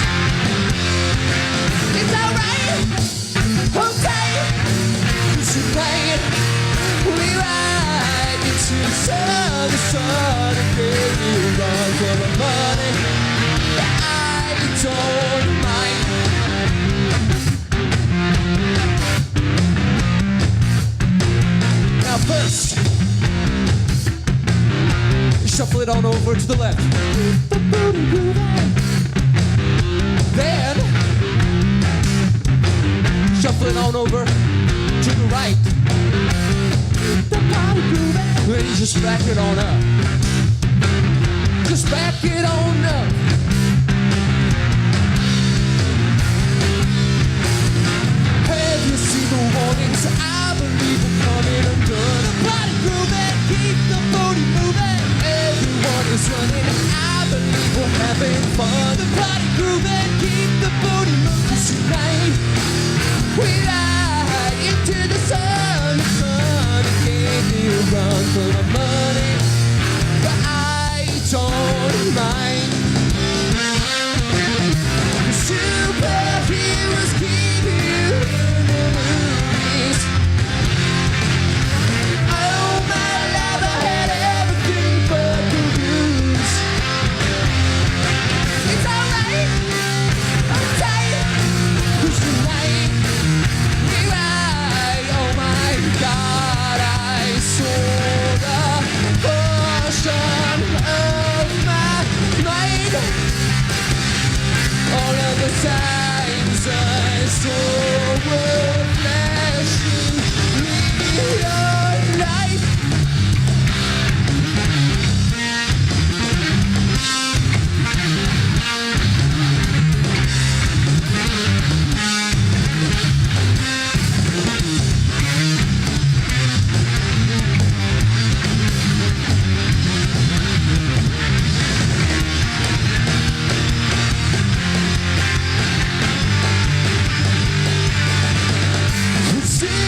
It's alright, okay. 'Cause tonight we ride into the sun and gave me a run for the money, but I don't mind. Now first, shuffle it on over to the left. Then, shuffle it on over to the right. Then you just back it on up. Just back it on up. Have you seen the warnings? I believe we're coming undone. The body grooving, keep the booty moving. Everyone is running. I believe we're having fun. The body grooving, keep the booty moving. Tonight we ride into the sun. The sun gave me a run for the money, but I don't mind. The superheroes keep you in the movies. All my life I had everything but the blues. It's alright, okay. 'Cause tonight we ride. Oh my God, I sold a portion of my mind. All of the times I saw were flashing neon light.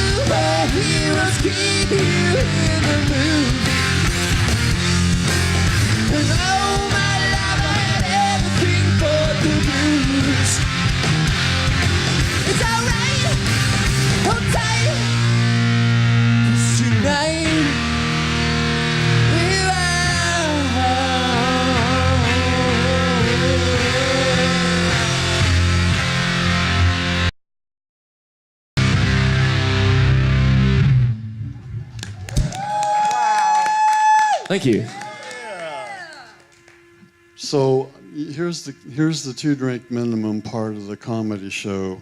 Superheroes keep you in the movie. And all my life I had everything but the blues. It's alright, okay. 'Cause tonight we Thank you. So here's the 2-drink minimum part of the comedy show.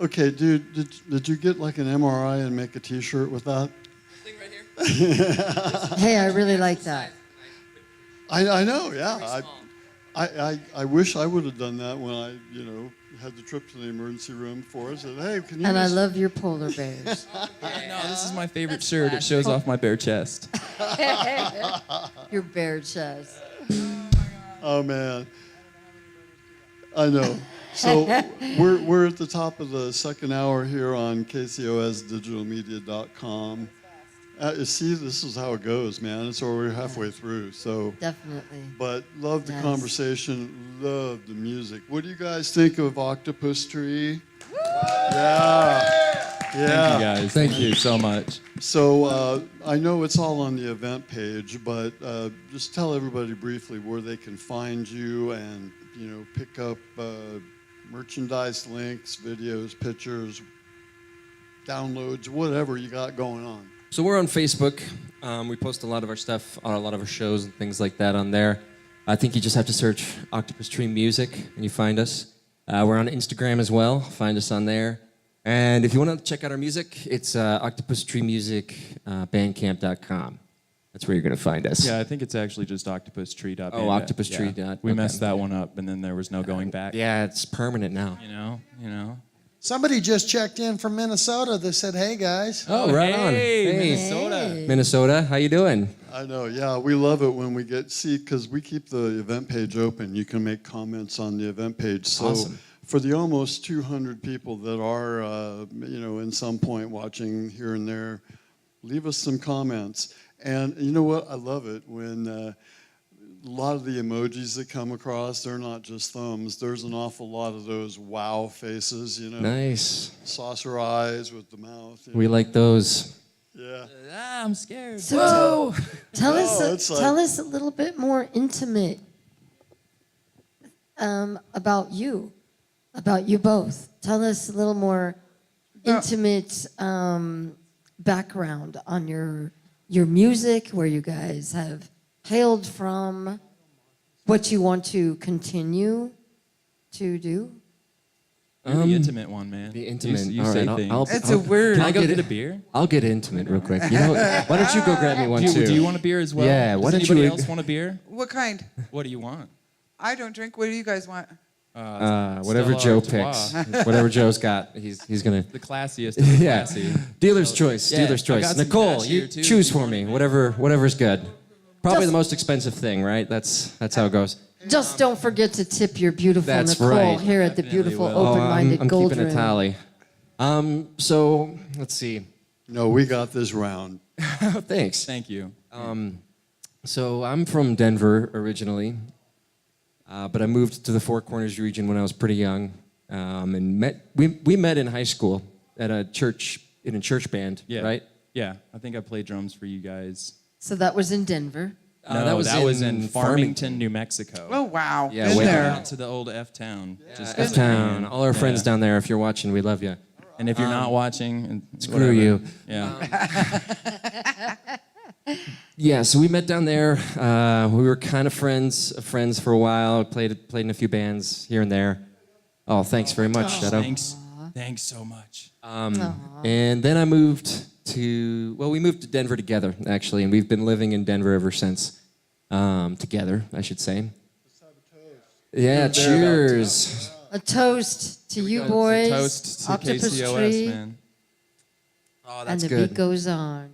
Okay, dude, did you get like an MRI and make a T-shirt with that? Thing right here. Hey, I really like that. I know, yeah. Very small. I wish I would have done that when I, had the trip to the emergency room for us. Said, hey, can you? And I just-" love your polar bears. No, this is my favorite shirt. It shows off my bare chest. Your bare chest. Oh man, I know. So we're at the top of the second hour here on KCOSdigitalmedia.com. See, this is how it goes, man. It's already halfway through. So Definitely. but love the Yes. conversation, love the music. What do you guys think of Octopus Tree? Yeah. Thank you guys. Thank you so much. So I know it's all on the event page, but just tell everybody briefly where they can find you and pick up merchandise links, videos, pictures, downloads, whatever you got going on. So we're on Facebook. We post a lot of our stuff, a lot of our shows and things like that on there. I think you just have to search Octopus Tree Music and you find us. We're on Instagram as well. Find us on there. And if you want to check out our music, it's Octopus Tree Music, bandcamp.com. That's where you're gonna find us. Yeah, I think it's actually just octopustree.band. Oh, octopustree dot- We okay. messed that one up, and then there was no going back. Yeah, it's permanent now. You know. Somebody just checked in from Minnesota. They said, "Hey guys." Oh, right on. Hey, Hey. Minnesota. Minnesota, how you doing? I know, yeah, we love it when we because we keep the event page open. You can make comments on the event page. So Awesome. for the almost 200 people that are, in some point watching here and there, leave us some comments. And you know what? I love it when a lot of the emojis that come across, they're not just thumbs. There's an awful lot of those wow faces, Nice. saucer eyes with the mouth. We like those. Yeah. I'm scared. So tell it's like- us a little bit more intimate about you both. Tell us a little more intimate background on your music, where you guys have hailed from, what you want to continue to do. You're the intimate one, man. The intimate. You All say right, things. It's a word. Can I I'll go get get it. a beer? I'll get intimate real quick. You know, why don't you go grab me one too? Do you want a beer as well? Yeah, why Does don't you- anybody else want a beer? What kind? What do you want? I don't drink. What do you guys want? Whatever Stella Joe Artois. picks, whatever Joe's got, he's gonna. The classiest of the Yeah, classy. dealer's choice. Yeah, Dealer's I choice. got some Nicole, cash you here, too, choose if you for want me. it. Whatever's good. Probably Just- the most expensive thing, right? That's how it goes. Just don't forget to tip your beautiful That's Nicole right. here at the Definitely beautiful will. open-minded I'm Gold keeping a Room. tally. So let's see. No, we got this round. Oh, thanks. Thank you. So I'm from Denver originally, but I moved to the Four Corners region when I was pretty young, and we met in high school at a church band, Yeah. right? Yeah, I think I played drums for you guys. So that was in Denver. No, that was in in Farmington, New Mexico. Oh wow. Yeah, Been way there. Went to the old F town. Just F Town. All our friends down there. If you're watching, we love you. And if you're not watching, and Screw whatever. you. Yeah. Yeah, so we met down there. We were kind of friends for a while. Played in a few bands here and there. Oh, thanks very much, Shadow. Thanks so much. And then I moved we moved to Denver together, actually, and we've been living in Denver ever since. Together, I should say. Yeah, cheers. A toast to you It's a boys. toast to Octopus KCOS, Tree, man. Oh, and that's the good. beat goes on.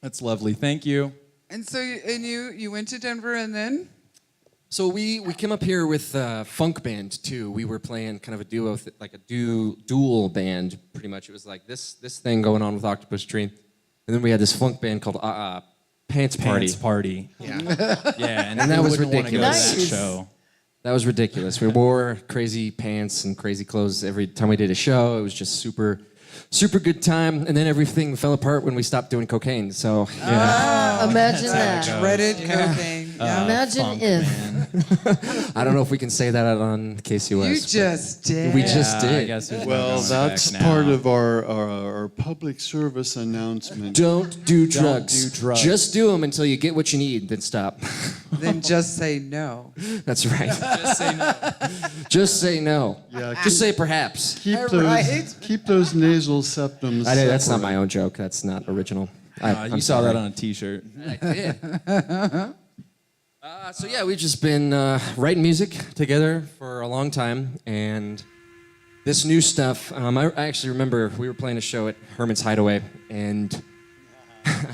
That's lovely. Thank you. And so you went to Denver and then? So we came up here with a funk band too. We were playing kind of a duo, like a dual band, pretty much. It was like this thing going on with Octopus Tree, and then we had this funk band called Pants Party. Pants party. Yeah. Yeah, and, And that who was wouldn't wanna go to ridiculous. that Nice. show. That was ridiculous. We wore crazy pants and crazy clothes every time we did a show. It was just super good time. And then everything fell apart when we stopped doing cocaine. So yeah, Imagine that. Dreaded cocaine. Yeah. Imagine Funk, if. man. I don't know if we can say that on KCOS. You but just did. We just Yeah, I did. guess there's no Well, going that's back now. part of our public service announcement. Don't do drugs. do drugs. Just do them until you get what you need, then stop. Then just say no. That's right. Just say no. Just say no. Yeah, Just say perhaps. keep those nasal septums. I know that's not separate. my own joke. That's not original. You saw that on a T-shirt. I did. So yeah, we've just been writing music together for a long time, and this new stuff. I actually remember we were playing a show at Herman's Hideaway, and a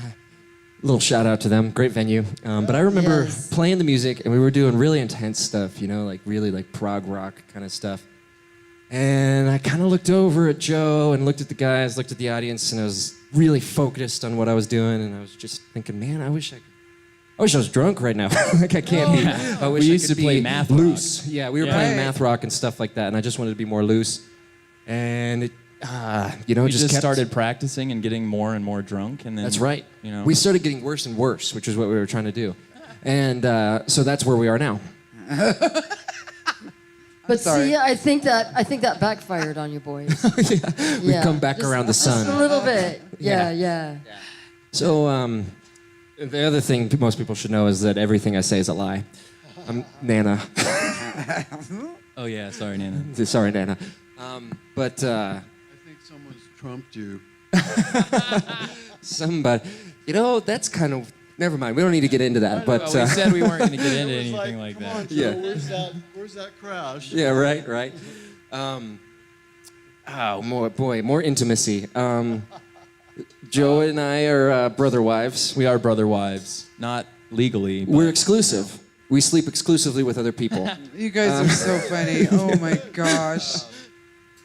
little shout out to them, great venue. But I remember Yes. playing the music, and we were doing really intense stuff, like really like prog rock kind of stuff. And I kind of looked over at Joe and looked at the guys, looked at the audience, and I was really focused on what I was doing, and I was just thinking, man, I wish I was drunk right now. Like I can't be. I wish We I used could to play be math loose. Yeah, we were Yeah. playing Right. math rock and stuff like that, and I just wanted to be more loose. And it, We just kept- started practicing and getting more and more drunk, and then That's right. You know, We started getting worse and worse, which is what we were trying to do, and so that's where we are now. But sorry. see, I think that backfired on you boys. We've come back around the sun. Just a little bit. Yeah. Yeah. So the other thing most people should know is that everything I say is a lie. I'm Nana. oh yeah, sorry, Nana. Sorry, Nana. But I think someone's trumped you. somebody, You know, that's kind of. Never mind. We don't need to get into that. But Well, we said we weren't going to get into It was anything like come that. on, Joe, Yeah. Where's that crash? yeah, right. More intimacy. Joe and I are brother wives. We are brother wives, not legally. But We're exclusive. We sleep exclusively with other people. You guys are so funny. Oh my gosh.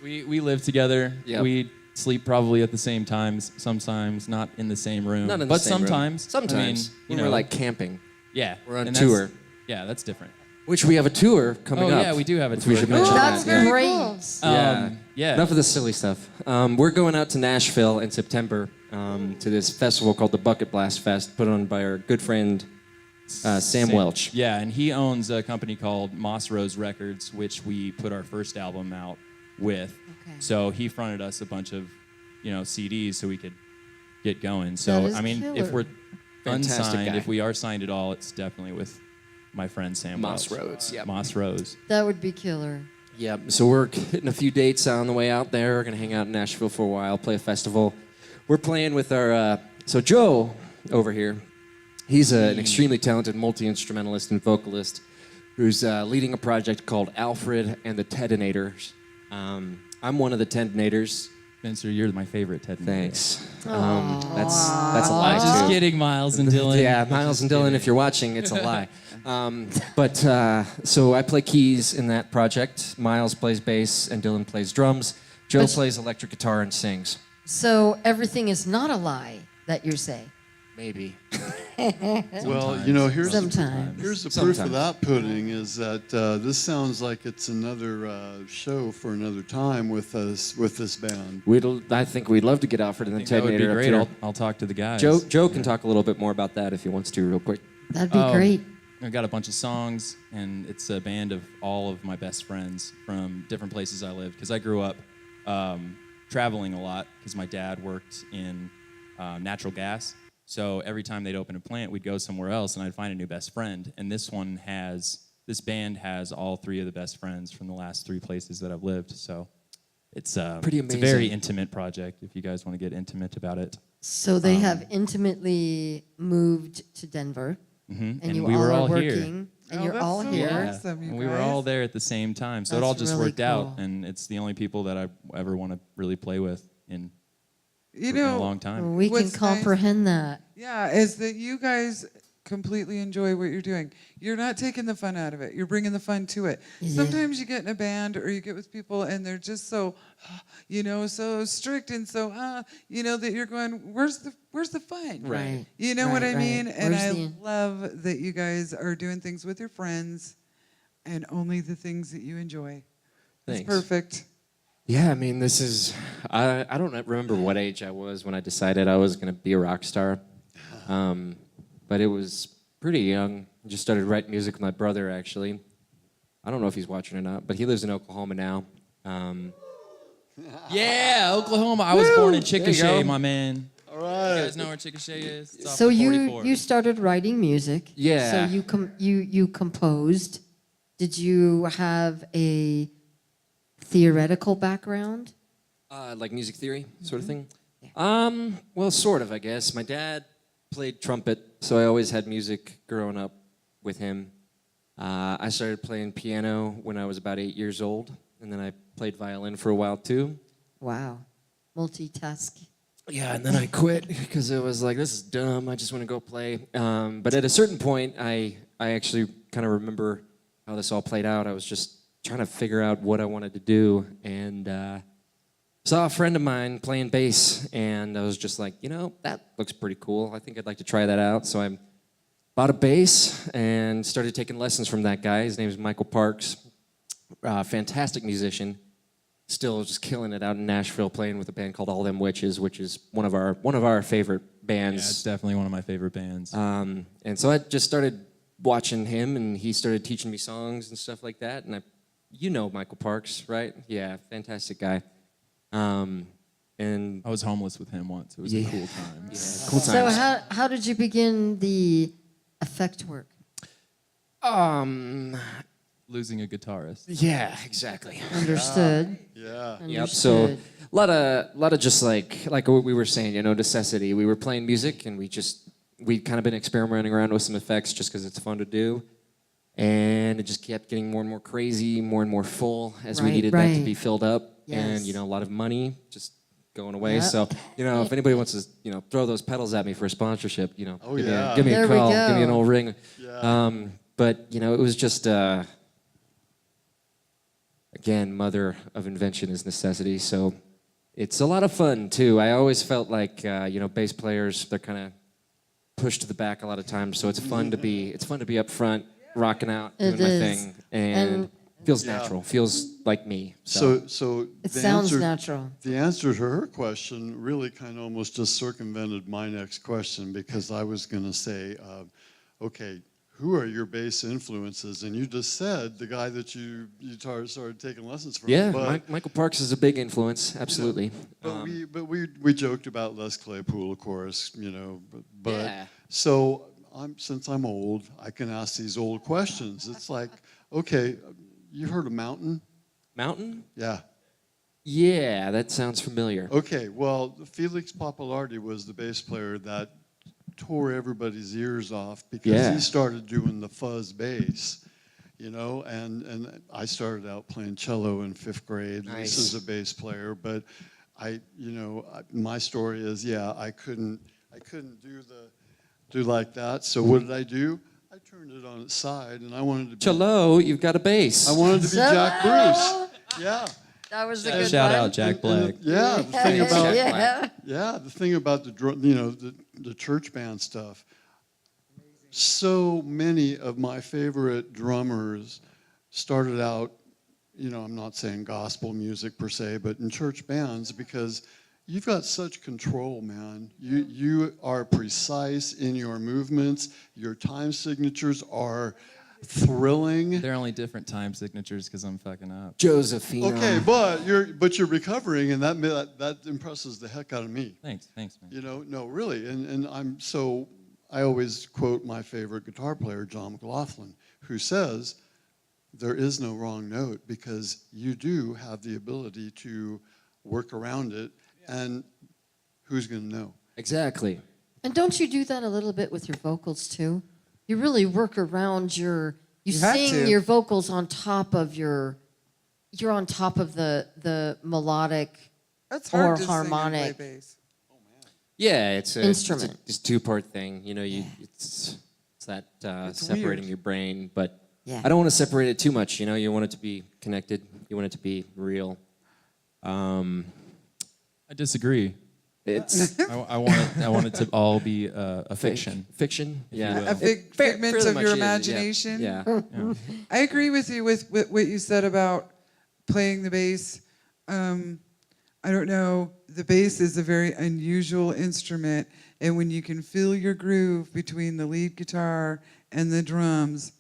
we live together. Yep. We sleep probably at the same times. Sometimes not in the same room. Not in the but same room. sometimes. Sometimes. I mean, When we're like camping, yeah, we're on and that's- tour. Yeah, that's different. which we have a tour coming Oh up. yeah, we do have a which tour. we should coming mention up. That's that, yeah. great. Yeah. Yeah. Enough of the silly stuff. We're going out to Nashville in September to this festival called the Bucket Blast Fest, put on by our good friend Sam Welch. Yeah, and he owns a company called Moss Rose Records, which we put our first album out with. Okay. So he fronted us a bunch of, CDs so we could get going. So That is I mean, if killer. we're Fantastic unsigned, guy. if we are signed at all, it's definitely with my friend Sam Moss Welch. Rose, yep. Moss Rose. That would be killer. Yeah, so we're hitting a few dates on the way out there. We're going to hang out in Nashville for a while, play a festival. We're playing with our... so Joe over here, he's an extremely talented multi-instrumentalist and vocalist who's leading a project called Alfred and the Tedinators. I'm one of the Tedinators. Spencer, you're my favorite Ted. Thanks. That's a lie, Just too. kidding, Miles and Dylan. Yeah, Miles and Dylan, if you're watching, it's a lie. So I play keys in that project. Miles plays bass and Dylan plays drums. Joe But- plays electric guitar and sings. So everything is not a lie that you're saying. Maybe. Well, here's Sometimes. here's the proof of Sometimes. that pudding is that this sounds like it's another show for another time with this band. I think we'd love to get Alfred and I the think that would be Tedinator up great. here. I'll talk to the guys. Joe can talk a little bit more about that if he wants to real quick. That'd be Oh. great. I've got a bunch of songs, and it's a band of all of my best friends from different places I lived. Because I grew up traveling a lot because my dad worked in natural gas. So every time they'd open a plant, we'd go somewhere else, and I'd find a new best friend. And this band has all three of the best friends from the last three places that I've lived. So it's Pretty It's a very amazing. intimate project. If you guys want to get intimate about it. So they have intimately moved to Denver, Mm-hmm. and you we all were are all working, here. and Oh, you're that's all so here. awesome, you and we were all guys. there at the same time. So it That's all just really worked out, cool. and it's the only people that I ever want to really play with in You a know, long time. We can What's nice- comprehend that. yeah, is that you guys completely enjoy what you're doing. You're not taking the fun out of it. You're bringing the fun to it. Yeah. Sometimes you get in a band or you get with people and they're just so, so strict and so, that you're going, where's the fun? Right. You know what I Right, mean? right. And Where's I the- love that you guys are doing things with your friends and only the things that you enjoy. That's Thanks. perfect. Yeah, I mean, this is... I don't remember what age I was when I decided I was going to be a rock star. But it was pretty young. I just started writing music with my brother, actually. I don't know if he's watching or not, but he lives in Oklahoma now. Yeah, Oklahoma. I was born in There you Chickasha, go. my man. All You right. guys know where Chickasha is? It's off So of you 44. you started writing music. Yeah. So you composed. Did you have a theoretical background? Like music theory sort of thing? Well, sort of, I guess. My dad played trumpet, so I always had music growing up with him. I started playing piano when I was about 8 years old, and then I played violin for a while too. Wow. Multitasking. Yeah, and then I quit because it was like, this is dumb. I just want to go play. But at a certain point, I actually kind of remember how this all played out. I was just trying to figure out what I wanted to do, and saw a friend of mine playing bass, and I was just like, that looks pretty cool. I think I'd like to try that out. So I bought a bass and started taking lessons from that guy. His name is Michael Parks, fantastic musician. Still just killing it out in Nashville, playing with a band called All Them Witches, which is one of our favorite Yeah, it's bands. definitely one of my favorite bands. And so I just started watching him, and he started teaching me songs and stuff like that. And Michael Parks, right? Yeah, fantastic guy. And I was homeless with him once. It was a cool time. cool So times. how did you begin the effect work? losing a guitarist. Yeah, exactly. Understood. Yeah. Yep. So Understood. a lot of just like what we were saying, necessity. We were playing music, and we'd kind of been experimenting around with some effects just because it's fun to do, and it just kept getting more and more crazy, more and more full as we Right, needed that to right. be filled up, and Yes. a lot of money just going away. Yep. So if anybody wants to throw those pedals at me for a sponsorship, Oh, give yeah. me There a we call, give me an go. old ring. Yeah. But it was just. Again, mother of invention is necessity. So it's a lot of fun too. I always felt like bass players, they're kind of pushed to the back a lot of times. So it's fun to be up front, rocking out, doing It my is. thing, and And- feels Yeah. natural, feels like me. So It the sounds answer, natural. The answer to her question really kind of almost just circumvented my next question, because I was going to say, okay, who are your bass influences? And you just said the guy that you started taking lessons from. Yeah, but, Michael Parks is a big influence, absolutely. but we joked about Les Claypool, of course, but Yeah. so since I'm old, I can ask these old questions. It's like, okay, you heard of Mountain? Mountain? Yeah. Yeah, that sounds familiar. Okay, well, Felix Pappalardi was the bass player that tore everybody's ears off because Yeah. he started doing the fuzz bass, and I started out playing cello in 5th grade. Nice. Lisa's a bass player, but my story is, I couldn't do like that. So what did I do? I turned it on its side, and I wanted to be Cello, you've got a bass. I wanted to be Jack Bruce. Yeah. That was a good Shout one. out Jack Black. Yeah, the thing about Yeah. the thing about the church band stuff. So many of my favorite drummers started out, I'm not saying gospel music per se, but in church bands, because you've got such control, man. You are precise in your movements. Your time signatures are thrilling. They're only different time signatures because I'm fucking up. Josephine. Okay, but you're recovering, and that impresses the heck out of me. Thanks, man. No, really, and I always quote my favorite guitar player, John McLaughlin, who says, "There is no wrong note because you do have the ability to work around it, and who's going to know?" Exactly. And don't you do that a little bit with your vocals too? You really work around you have sing to. your vocals on top of you're on top of the melodic That's hard or to harmonic. sing and play bass. Yeah, it's a Instrument. It's a two-part thing. It's that separating weird. your brain, but Yeah. I don't want to separate it too much. You want it to be connected. You want it to be real. I disagree. It's I want it to all be a fiction. Fiction. Yeah. will. A big figment fairly of much your is, yeah. imagination. Yeah. I agree with you with what you said about playing the bass. I don't know. The bass is a very unusual instrument, and when you can feel your groove between the lead guitar and the drums,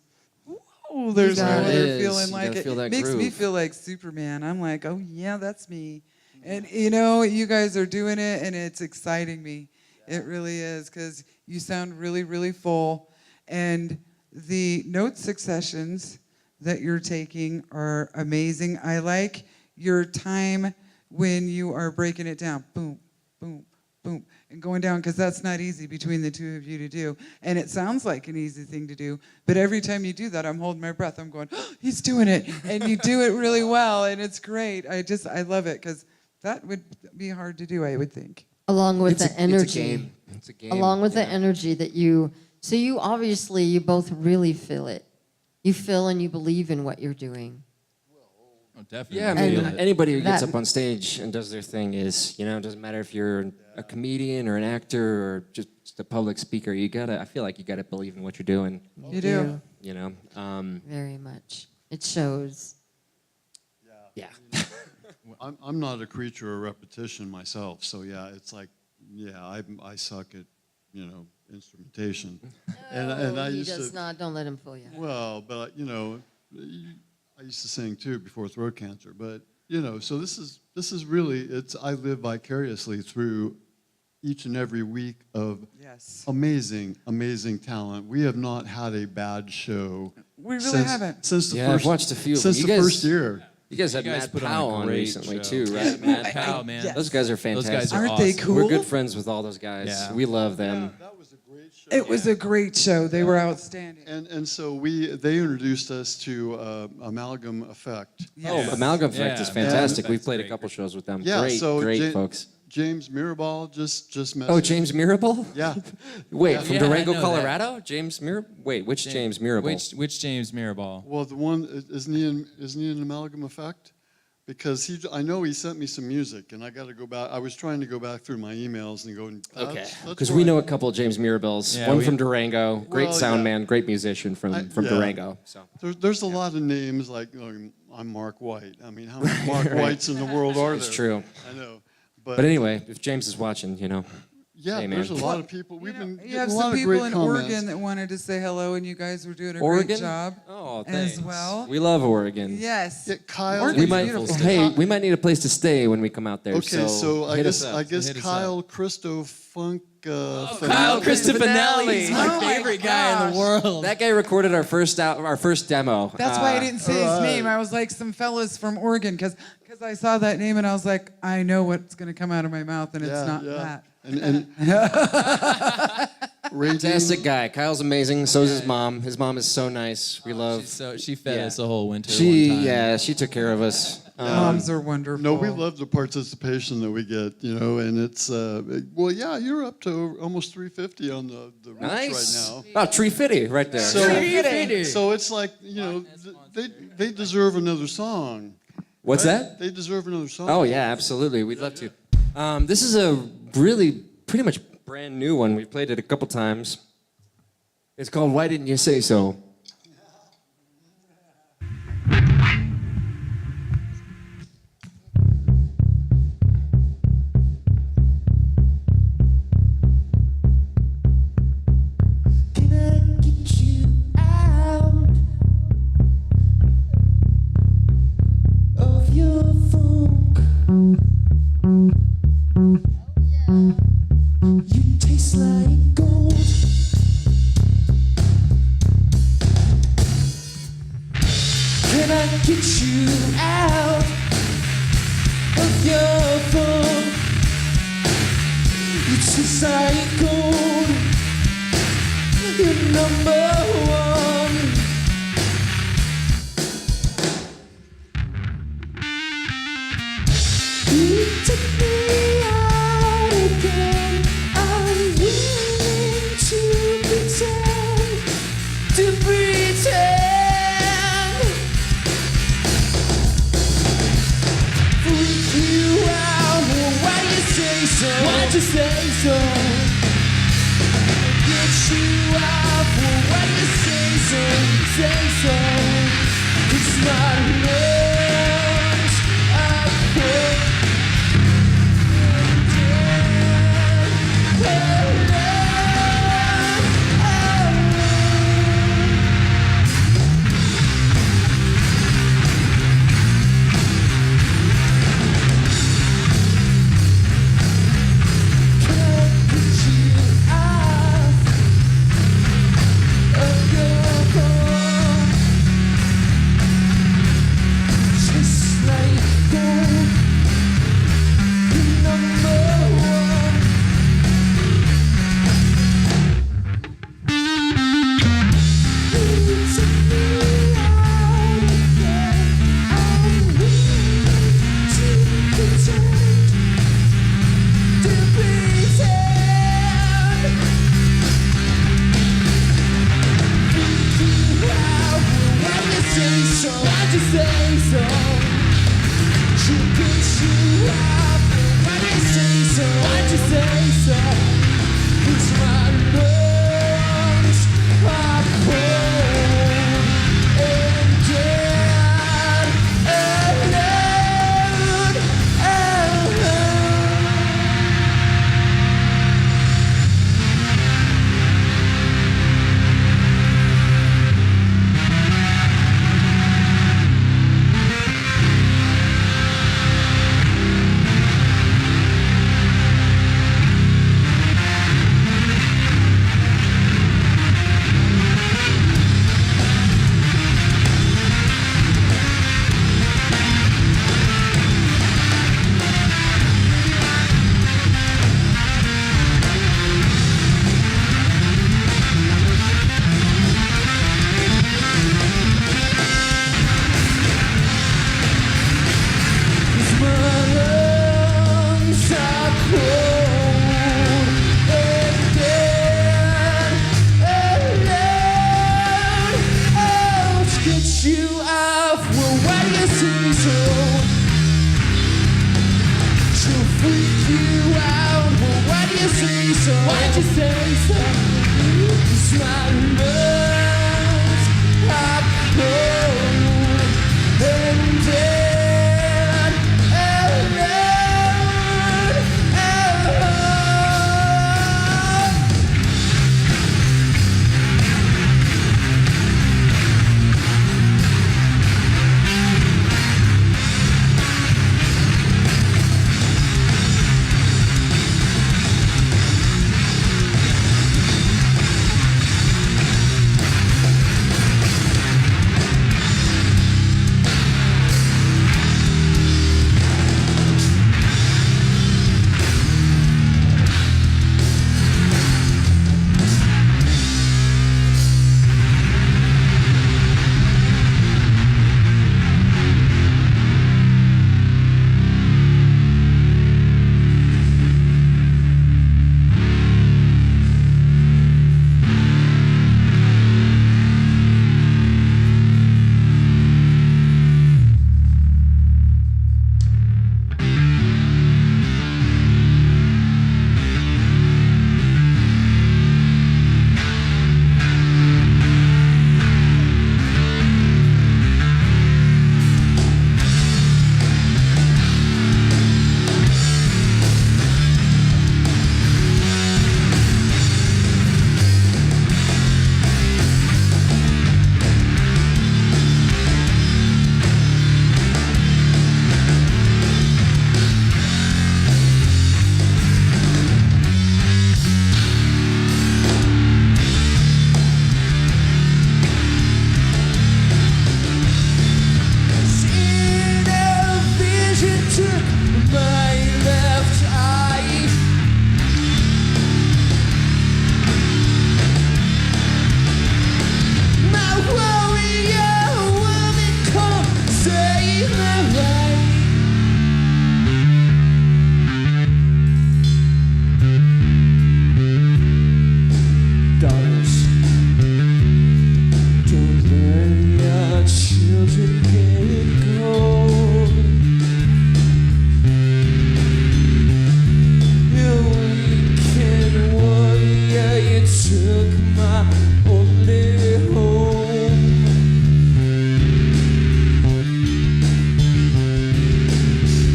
oh, there's no got it. other It is. feeling You like gotta it. feel that Makes me groove. feel like Superman. I'm like, oh yeah, that's me. And you guys are doing it, and it's exciting me. It really is, because you sound really, really full, and the note successions that you're taking are amazing. I like your time when you are breaking it down. Boom, boom, boom, and going down, because that's not easy between the two of you to do. And it sounds like an easy thing to do, but every time you do that, I'm holding my breath. I'm going, oh, he's doing it. And you do it really well, and it's great. I love it, because that would be hard to do, I would think. Along with It's the a energy. game. It's a game. Along with the yeah. energy that you obviously you both really feel it. You feel and you believe in what you're doing. Oh, definitely. Yeah, I And mean, anybody who gets that- up on stage and does their thing is, it doesn't matter if you're a comedian or an actor or just a public speaker. I feel like you gotta believe in what you're doing. You do. Very much. It shows. Yeah. I'm not a creature of repetition myself, so it's like, I suck at, instrumentation, and I he used does to. not. Don't let him fool you. Well, but I used to sing too before throat cancer, but so this is really I live vicariously through each and every week of Yes. amazing talent. We have not had a bad show We really haven't. Since the Yeah, first, I've watched a few of since them. the You guys- first year. You guys had You guys Matt put on a Powell on great recently show. too, right? Matt Powell, Powell, man. Yes. Those guys are fantastic. Those guys are Aren't they awesome. cool? We're good friends with all those guys. Yeah. We love them. That was a great show. It was a great show. They were outstanding. And so they introduced us to Amalgam Effect. Oh, Amalgam Effect is Yeah, fantastic. Amalgam We've Effect's played a great. couple shows with them. Yeah, Great, so great folks. James Mirabal just met. Oh, James Mirabal? Yeah. Wait, from Yeah, I Durango, know Colorado? James Mirabal? Wait, which James Mirabal? Which James Mirabal? Well, the one isn't he in Amalgam Effect? Because I know he sent me some music, and I got to go back. I was trying to go back through my emails and go. Okay, that's because we right. know a couple of James Mirabals. Yeah, One we- from Durango, great Well, sound yeah. man, great musician from Yeah. Durango. So There's a lot of names like I'm Mark White. I mean, how many Mark Whites in the world are there? it's true. I know, But anyway, if James is watching, yeah, hey, man. there's a lot of people. You We've know, been you getting have a lot some of people great in comments. Oregon that wanted to say hello, and you guys were doing a Oregon? great job Oh, as thanks. well. We love Oregon. Yes. Yeah, Kyle. Oregon's We might. beautiful. Hey, we might need a place to stay when we come out there. Okay, so I hit guess us up. Hit us Kyle Christo Funk. Kyle Cristofanelli. He's my Oh my favorite guy in the world. That guy recorded our first demo. That's why I didn't say his name. I was like, some fellas from Oregon, because I saw that name and I was like, I know what's going to come out of my mouth, and it's not that. And Fantastic guy. Kyle's amazing. So's his mom. His mom is so nice. We love. She fed us a whole winter. She one time. she took care of us. Moms are wonderful. no, we love the participation that we get, and it's well, yeah, you're up to almost 350 on the reach Nice. right now. Oh, Tree Fitty right there. So it's like they deserve another song. What's that? They deserve another song. Oh yeah, absolutely. We'd love to. This is a really pretty much brand new one. We played it a couple times. It's called "Why Didn't You Say So." Can I get you out of your funk? You taste like gold. Can I get you out of your funk? You taste like gold. You're number one. You took me out again. I'm willing to pretend, Freak you out. Why do you say so? Why'd you say so? Get you out, why do you say so? Say so. It's not much I put. Won't you say something? 'Cause my lungs are cold and dead and alone.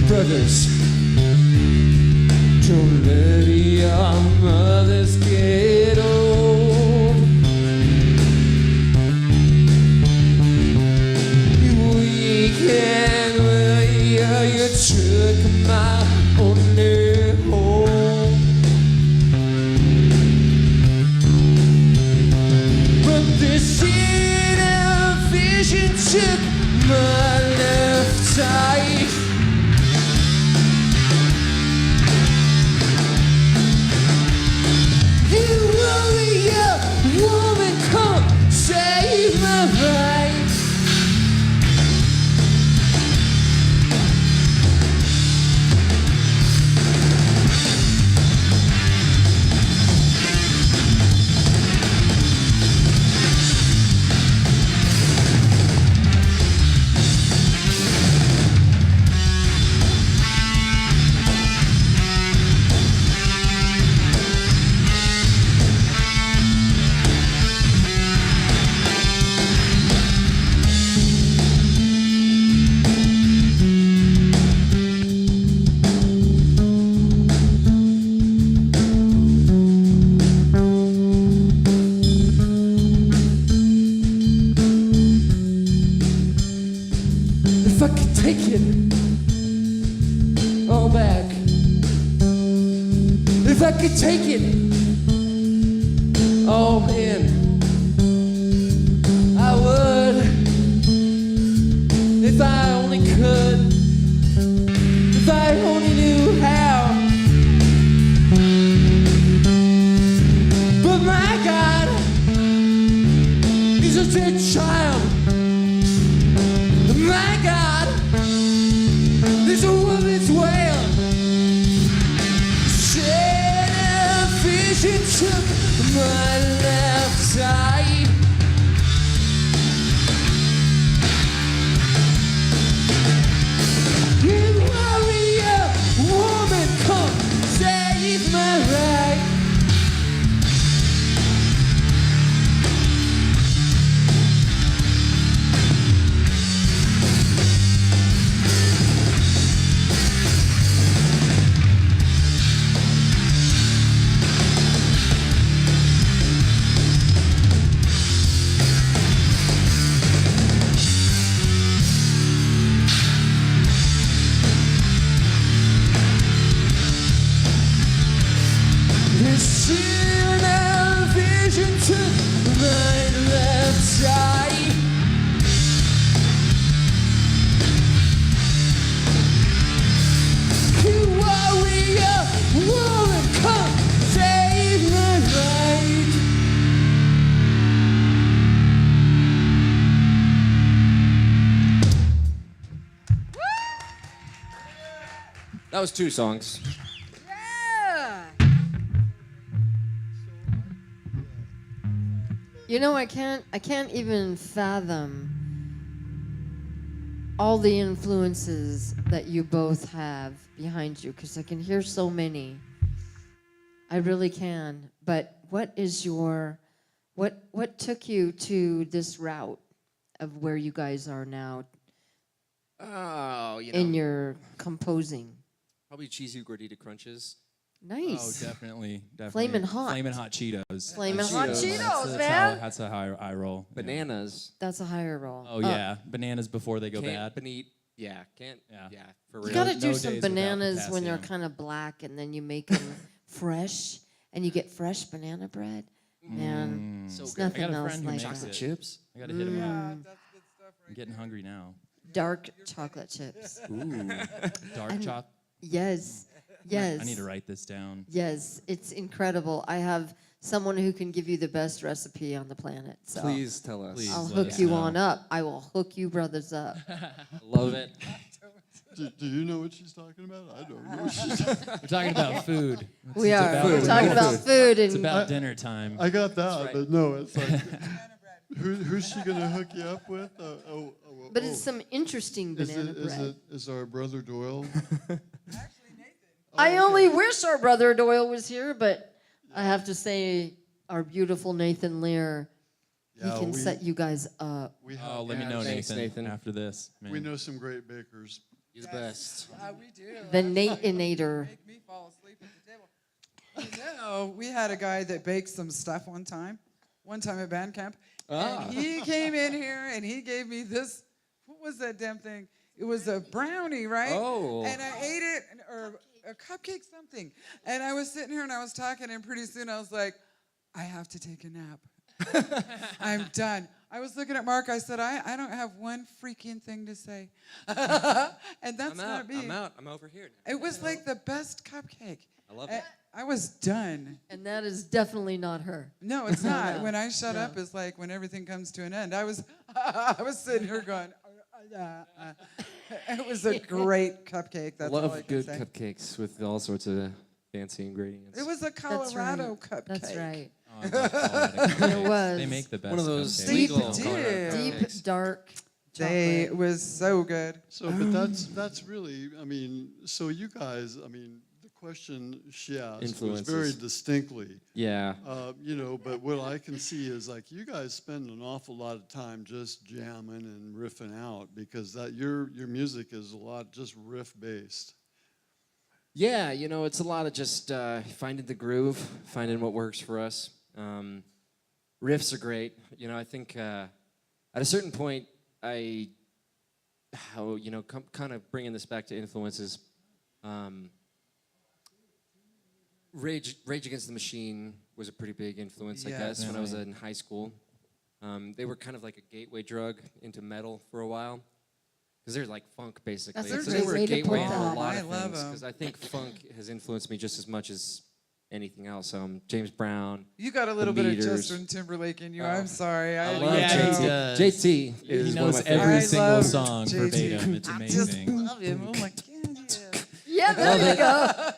Brothers, don't let your mothers get old. You weak and warrior, you took my only home. But this inner vision took my left eye. Woman, come save my life. If I could take it all back, if I could take it all in, I would. If I only could, if I only knew how. But my God, he's a dead child. My God, there's a woman's wail. Said vision took my left side. You warrior woman, come save my life. That was 2 songs. Yeah. You know, I can't even fathom all the influences that you both have behind you, because I can hear so many. I really can. But what took you to this route of where you guys are now Oh, in your composing? probably cheesy gordita crunches. Nice. Oh, definitely. Flamin' hot. Flamin' hot Cheetos. Flamin' hot Cheetos, That's man. That's how I roll. Yeah. Bananas. That's a higher roll. Oh yeah, bananas before they go Can't bad. eat. Yeah, can't. Yeah. Yeah, for You real. gotta No do days some without bananas when they're potassium. kind of black, and then you make them fresh, and you get fresh banana bread. Man, So it's good. nothing I got a else friend who like makes that. it. Chips. I gotta hit him up. That's good stuff I'm getting hungry now. Dark chocolate chips. Ooh, dark chocolate. Yes, yes. I need to write this down. Yes, it's incredible. I have someone who can give you the best recipe on the planet. So Please tell us. Please. I'll let hook us you know. on up. I will hook you brothers up. Love it. Do you know what she's talking about? I don't know what she's talking We're talking about food. We It's are. about We're food. talking about food It's and about dinner time. I got that, right. but no, it's like, who's she going to hook you up with? but it's some interesting banana bread. Is our brother Doyle? I only wish our brother Doyle was here, but I have to say, our beautiful Nathan Lear, he Yeah, can we- set you guys up. We Oh, have, let me know, Thanks, Nathan, Nathan. after this. Man. we know some great bakers. You're the best. We do. The Nateinator. Make me fall asleep at the table. You know, we had a guy that baked some stuff one time at band camp. And he came in here and he gave me this. What was that damn thing? It was a brownie, right? Oh. And I ate it, or a cupcake, something. And I was sitting here and I was talking, and pretty soon I was like, I have to take a nap. I'm done. I was looking at Mark. I said, I don't have one freaking thing to say. And that's I'm out. not me. I'm out. I'm over here. It was like the best cupcake. I love it. I was done. And that is definitely not her. No, it's not. No, When I shut no. up, it's like when everything comes to an end. I was, I was sitting here going. It was a great cupcake. That's all I Love can good say. cupcakes with all sorts of fancy ingredients. It was a That's Colorado right. cupcake. That's right. Oh, I love Colorado. It was. They make the best. One of those cupcakes. They legal did. Colorado Deep, cupcakes. dark They chocolate. was so good. So, but that's really, I mean, so you guys, I mean, the question she asked was Influences. very distinctly, Yeah. you know, but what I can see is like you guys spend an awful lot of time just jamming and riffing out because that your music is a lot just riff based. Yeah, you know, it's a lot of just finding the groove, finding what works for us. Riffs are great. You know, I think at a certain point, kind of bringing this back to influences. Rage Against the Machine was a pretty big influence, I Yeah, guess, when I was definitely. in high school. They were kind of like a gateway drug into metal for a while. Because they're like funk, basically. That's a So great they were way a to put gateway for that. a lot I of love things. 'em. Because I think funk has influenced me just as much as anything else. James Brown. You got a little bit of Meters. Justin Timberlake in you. Oh. I'm sorry. I love Yeah, he JT. does. JT is He one knows of my favorites. every I single love song JT. verbatim. It's I just amazing. love him. Oh my god, yeah. Yeah, there you go.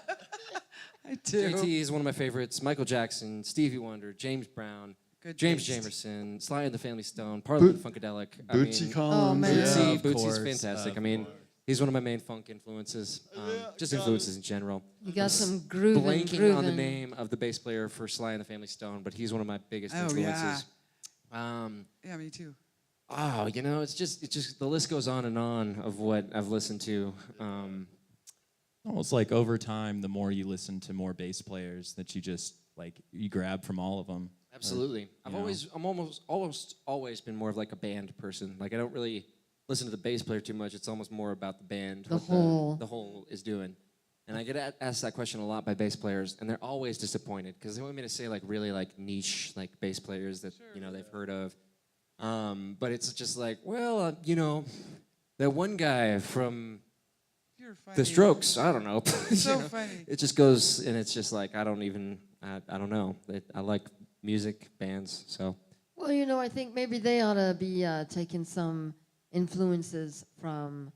I do. JT is one of my favorites. Michael Jackson, Stevie Wonder, James Brown, Good James taste. Jamerson, Sly and the Family Stone, Parliament Funkadelic. I Bootsy mean, Collins. man. Bootsy, Yeah, of Bootsy's course, fantastic. of I mean, he's one of my main funk influences. Just got influences in general. You got some grooving, Blanking on the grooving. name of the bass player for Sly and the Family Stone, but he's one of my biggest Oh, influences. Yeah, me too. Oh, you know, it's just the list goes on and on of what I've listened to. Almost like over time, the more you listen to more bass players that you just like, you grab from all of them. Absolutely. I'm almost always been more of like a band person. Like I don't really listen to the bass player too much. It's almost more about the band, The what whole. the whole is doing. And I get asked that question a lot by bass players, and they're always disappointed because they want me to say like really like niche like bass players that you know they've heard of. But it's just like, well, you know, that one guy from You're funny. The Strokes. I don't know. You So know? funny. It just goes, and it's just like I don't know. I like music, bands, so. Well, you know, I think maybe they ought to be taking some influences from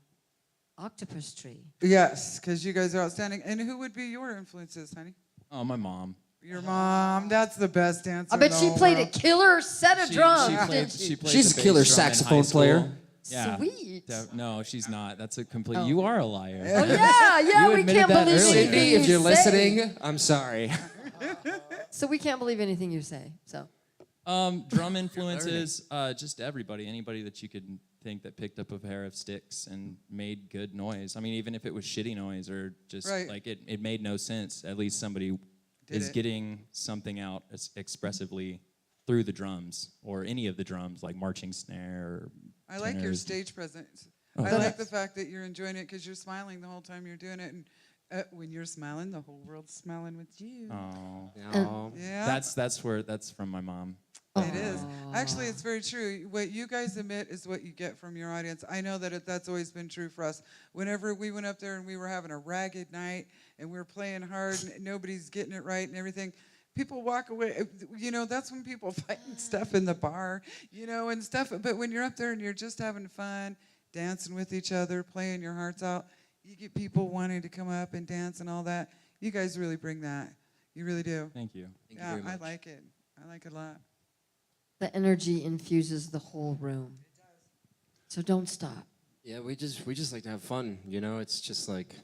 Octopus Tree. Yes, because you guys are outstanding. And who would be your influences, honey? Oh, my mom. Your mom. That's the best dancer. I bet in the she whole played a world. killer set of drums, She didn't she? played She's the a killer bass drum in saxophone high school. player. Yeah. Sweet. No, she's not. That's a complete. Oh. You are a liar. Oh, yeah, You we admitted can't that believe earlier. anything Sydney, you if you're say. listening, I'm sorry. So we can't believe anything you say. So Drum influences, just everybody, anybody that you could think that picked up a pair of sticks and made good noise. I mean, even if it was shitty noise or just Right. like it made no sense. At least somebody is it. getting something out expressively through the drums or any of the drums, like marching snare. Or I like your tenors. stage presence. Oh, I thanks. like the fact that you're enjoying it because you're smiling the whole time you're doing it. And when you're smiling, the whole world's smiling with you. Oh, No. Yeah. that's from my mom. It is. Actually, it's very true. What you guys emit is what you get from your audience. I know that that's always been true for us. Whenever we went up there and we were having a ragged night and we were playing hard and nobody's getting it right and everything, people walk away. You know, that's when people fight and stuff in the bar, you know, and stuff. But when you're up there and you're just having fun, dancing with each other, playing your hearts out, you get people wanting to come up and dance and all that. You guys really bring that. You really do. Thank you. Thank you Yeah, very much. I like it. I like it a lot. the energy infuses the whole room. So don't stop. Yeah, we just like to have fun, you know? It's just like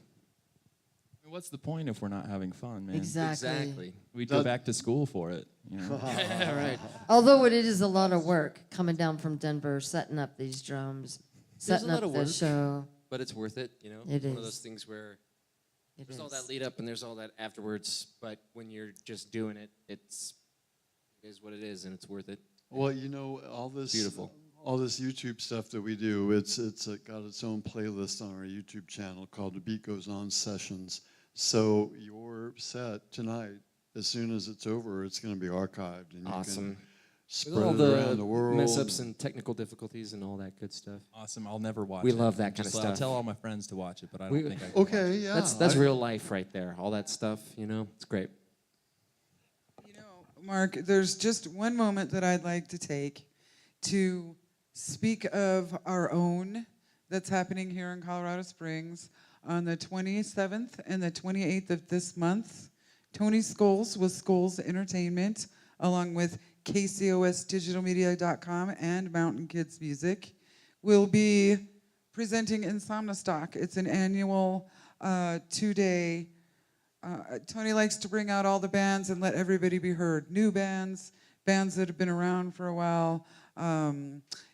What's the point if we're not having fun, man? Exactly. We'd go back to school for it. You know? Yeah, right. Although it is a lot of work coming down from Denver, setting up these drums, There's a setting lot up of the work. show. But it's worth it, you know? It One of is. those things where It there's all is. that lead up and there's all that afterwards, but when you're just doing it, it is what it is and it's worth it. Well, you know, all this Beautiful. all this YouTube stuff that we do, it's got its own playlist on our YouTube channel called The Beat Goes On Sessions. So your set tonight, as soon as it's over, it's going to be archived and you Awesome. can With spread all it the around the world. mess ups and technical difficulties and all that good stuff. Awesome. I'll never watch We it. love that kind of Just, I'll stuff. tell all my friends to watch it, but I don't We- think I can watch Okay, it. yeah. That's real life right there. All that stuff, you know? It's great. You know, Mark, there's just one moment that I'd like to take to speak of our own that's happening here in Colorado Springs on the 27th and the 28th of this month. Tony Scholes with Scholes Entertainment, along with KCOSDigitalMedia.com and Mountain Kids Music, will be presenting Insomnistock. It's an annual 2-day. Tony likes to bring out all the bands and let everybody be heard. New bands, bands that have been around for a while.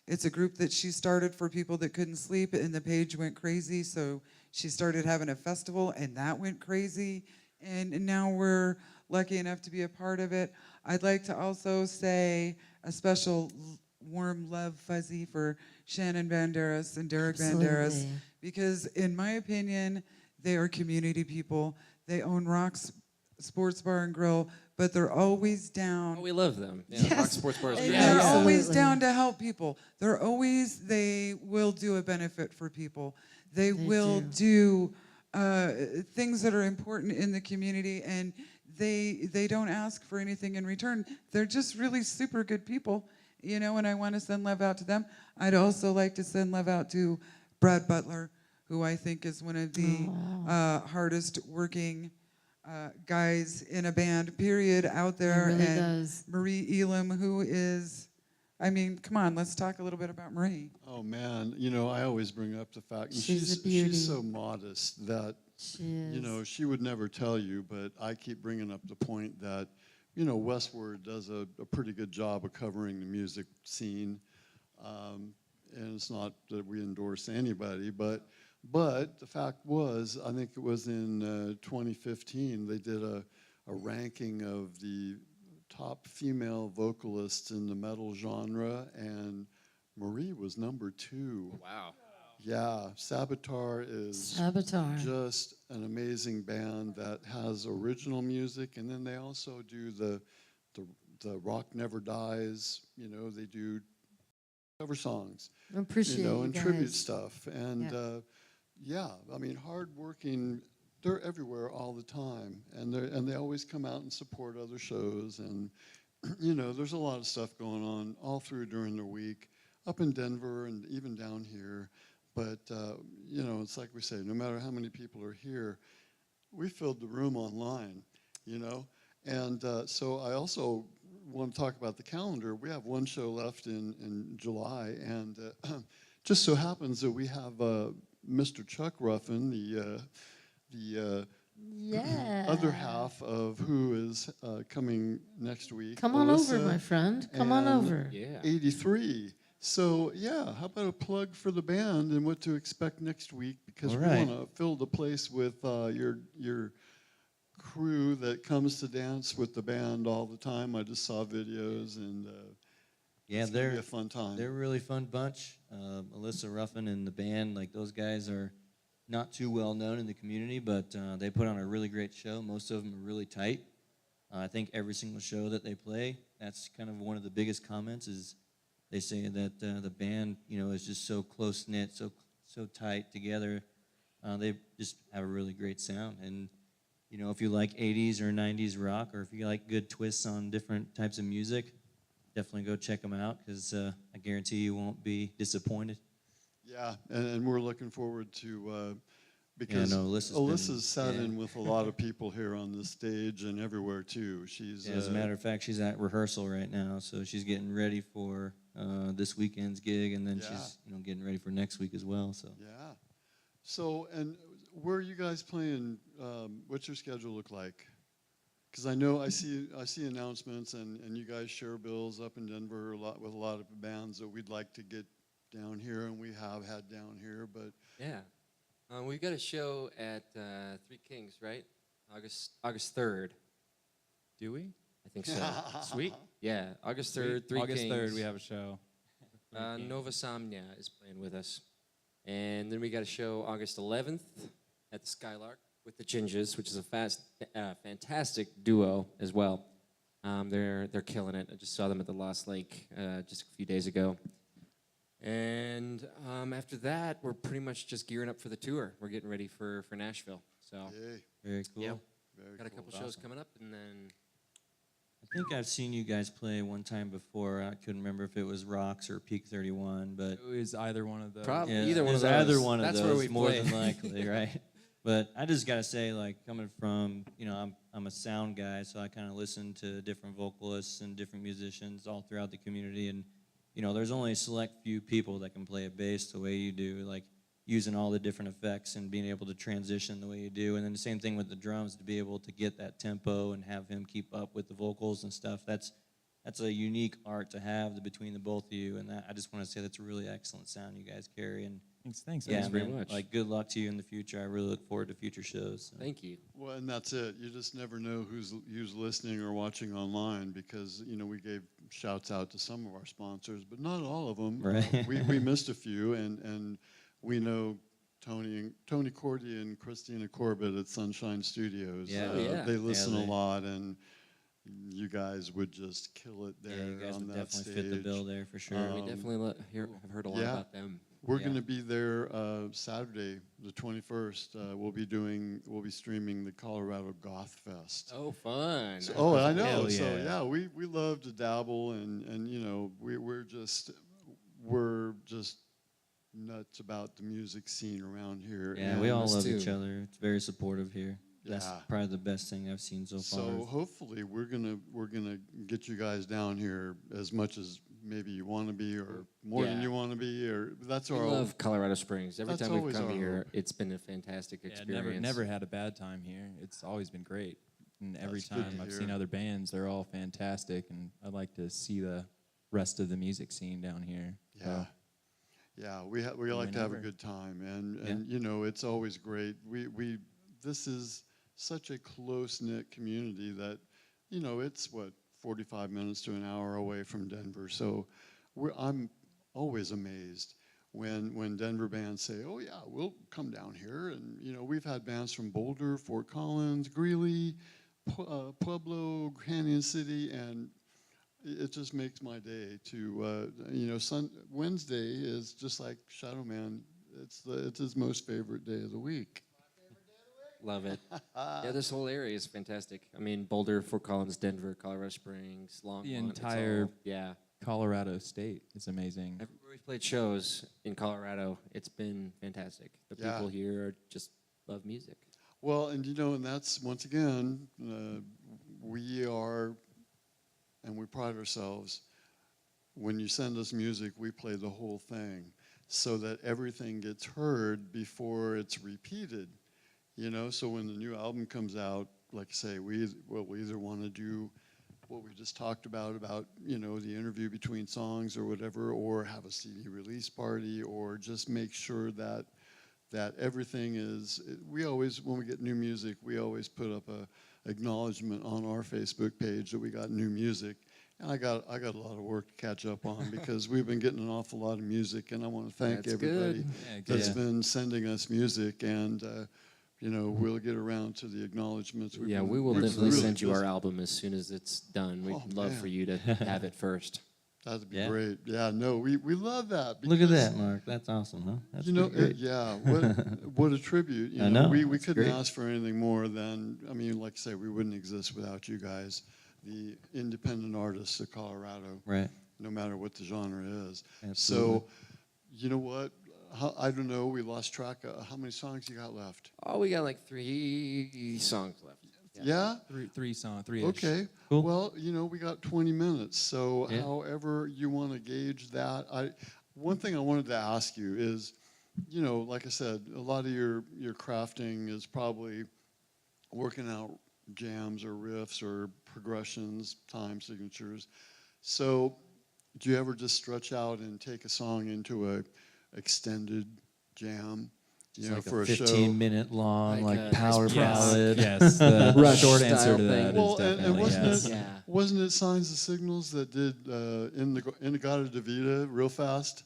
It's a group that she started for people that couldn't sleep, and the page went crazy, so she started having a festival, and that went crazy. And now we're lucky enough to be a part of it. I'd like to also say a special warm love fuzzy for Shannon Banderas and Derek Banderas, Absolutely. because in my opinion, they are community people. They own Rock's Sports Bar and Grill, but they're always down. Oh, we love them. Yeah, Yes. Rock Sports Bar is And great. they're Yeah. always Absolutely. down to help people. They will do a benefit for people. They will do things that are important in the community, and they don't ask for anything in return. They're just really super good people, you know, and I want to send love out to them. I'd also like to send love out to Brad Butler, who I think is one of the hardest working guys in a band, period, out there. really and does. Marie Elam, who is, I mean, come on, let's talk a little bit about Marie. Oh man, you know, I always bring up the fact, and She's a beauty. she's so modest that She is. you know, she would never tell you, but I keep bringing up the point that, you know, Westward does a pretty good job of covering the music scene. And it's not that we endorse anybody, but the fact was, I think it was in 2015, they did a ranking of the top female vocalists in the metal genre, and Marie was number 2. Wow. Yeah, Saboteur is Saboteur. just an amazing band that has original music, and then they also do the Rock Never Dies. You know, they do cover songs, I appreciate you know, you and guys. tribute stuff. And Yeah. yeah, I mean, hardworking. They're everywhere all the time, and they always come out and support other shows. And you know, there's a lot of stuff going on all through during the week, up in Denver and even down here. But, you know, it's like we say, no matter how many people are here, we filled the room online, you know? And so I also want to talk about the calendar. We have one show left in July, and just so happens that we have Mr. Chuck Ruffin, the Yeah. other half of who is coming next week. Come on over, Alyssa my friend. Come on and over. Yeah. 83. So yeah, how about a plug for the band and what to expect next week? Because All we right. want to fill the place with your crew that comes to dance with the band all the time. I just saw videos, and Yeah, it's gonna be they're a fun time. they're a really fun bunch. Alyssa Ruffin and the band, like those guys are not too well known in the community, but they put on a really great show. Most of them are really tight. I think every single show that they play, that's kind of one of the biggest comments is they say that the band, you know, is just so close knit, so tight together. They just have a really great sound. And you know, if you like 80s or 90s rock, or if you like good twists on different types of music, definitely go check them out, because I guarantee you won't be disappointed. Yeah, and we're looking forward to because no, Alyssa's sat yeah. in with a lot of people here on this stage and everywhere too. She's Yeah, as a matter of fact, she's at rehearsal right now, so she's getting ready for this weekend's gig, and then Yeah. she's getting ready for next week as well. So yeah. So, and where are you guys playing? What's your schedule look like? Because I know I see announcements, and you guys share bills up in Denver with a lot of bands that we'd like to get down here, and we have had down here. But Yeah. We've got a show at Three Kings, right? August 3rd. Do we? I think so. Sweet. Yeah, August 3rd, Three August Kings. 3rd, we have a show. Nova Somnia is playing with us. And then we got a show August 11th at the Skylark with the Gingers, which is a fantastic duo as well. They're killing it. I just saw them at the Lost Lake just a few days ago. And after that, we're pretty much just gearing up for the tour. We're getting ready for Nashville. So yay, very cool. Yep. very got a cool. couple shows coming up, and then I think I've seen you guys play one time before. I couldn't remember if it was Rocks or Peak 31, but It was either one of those. Probably. yeah, Either one of it's either those. one of That's those, where we more play. than likely, right? But I just gotta say, like, coming from, I'm a sound guy, so I kind of listen to different vocalists and different musicians all throughout the community, and there's only a select few people that can play a bass the way you do, like using all the different effects and being able to transition the way you do. And then the same thing with the drums, to be able to get that tempo and have him keep up with the vocals and stuff. That's a unique art to have between the both of you. And I just want to say that's a really excellent sound you guys carry. And Thanks. yeah, very man, much. like, good luck to you in the future. I really look forward to future shows. So. thank you. Well, and that's it. You just never know who's listening or watching online, because we gave shouts out to some of our sponsors, but not all of them. Right. We missed a few, and we know Tony Cordy and Christina Corbett at Sunshine Studios. Yeah. Oh, yeah. They listen Yeah, a lot, and you guys would just kill it there Yeah, you guys on would that definitely stage. fit the bill there for sure. We definitely have heard a lot yeah. about them. We're Yeah. going to be there Saturday, the 21st. We'll be streaming the Colorado Goth Fest. Oh, fun. Oh, I know. Hell So yeah. yeah, we love to dabble, and we're just nuts about the music scene around here. Yeah, we all us love too. each other. It's very supportive here. That's Yeah. probably the best thing I've seen so far. So hopefully we're gonna get you guys down here as much as maybe you want to be, or more than Yeah. you want to be, or that's We our love Colorado Springs. Every That's time we've always come our here, hope. it's been a fantastic Yeah, experience. never had a bad time here. It's always been great. And every That's good time to I've hear. seen other bands, they're all fantastic. And I'd like to see the rest of the music scene down here. Yeah. So, Yeah, we like to have a Whenever. good time, and it's always great. We this is such a close knit community that it's 45 minutes to an hour away from Denver. So I'm always amazed when Denver bands say, "Oh yeah, we'll come down here," and we've had bands from Boulder, Fort Collins, Greeley, Pueblo, Canyon City, and it just makes my day to, Wednesday is just like Shadow Man. It's his most favorite day of the week. Love it. Yeah, this whole area is fantastic. I mean, Boulder, Fort Collins, Denver, Colorado Springs, Longmont. it's entire- all- yeah. Colorado State is amazing. Everywhere we've played shows in Colorado, it's been fantastic. The Yeah. people here just love music. Well, and and that's once again, we are, and we pride ourselves. When you send us music, we play the whole thing, so that everything gets heard before it's repeated. So when the new album comes out, like I say, we either want to do what we just talked about the interview between songs or whatever, or have a CD release party, or just make sure that everything is. We always, when we get new music, we always put up a acknowledgement on our Facebook page that we got new music. And I got a lot of work to catch up on because we've been getting an awful lot of music, and I want to thank That's everybody good. that's been sending us music, and we'll get around to the acknowledgments. Yeah, we will definitely send you our album as soon as it's done. We'd love man. for you to have it first. That'd be Yeah. great. Yeah, no, we love that. Look at because, that, Mark. That's awesome, huh? That's You know, pretty great. what a tribute. I know, We that's couldn't great. ask for anything more than, like I say, we wouldn't exist without you guys, the independent artists of Colorado, Right. no matter what the genre is. Absolutely. So, you know what? I don't know. We lost track of how many songs you got left. Oh, we got like 3 songs left. Yeah? Three-ish. Okay. Cool. Well, we got 20 minutes. So Yeah. however you want to gauge that. One thing I wanted to ask you is, like I said, a lot of your crafting is probably working out jams or riffs or progressions, time signatures. So do you ever just stretch out and take a song into a extended jam? Just like for a a show. 15-minute long, Like like a power nice jazz. ballad. Yes, the Rush short answer style to that thing. is Well, and definitely wasn't yes. it Yeah. wasn't it Signs and Signals that did Inagata Davida real fast?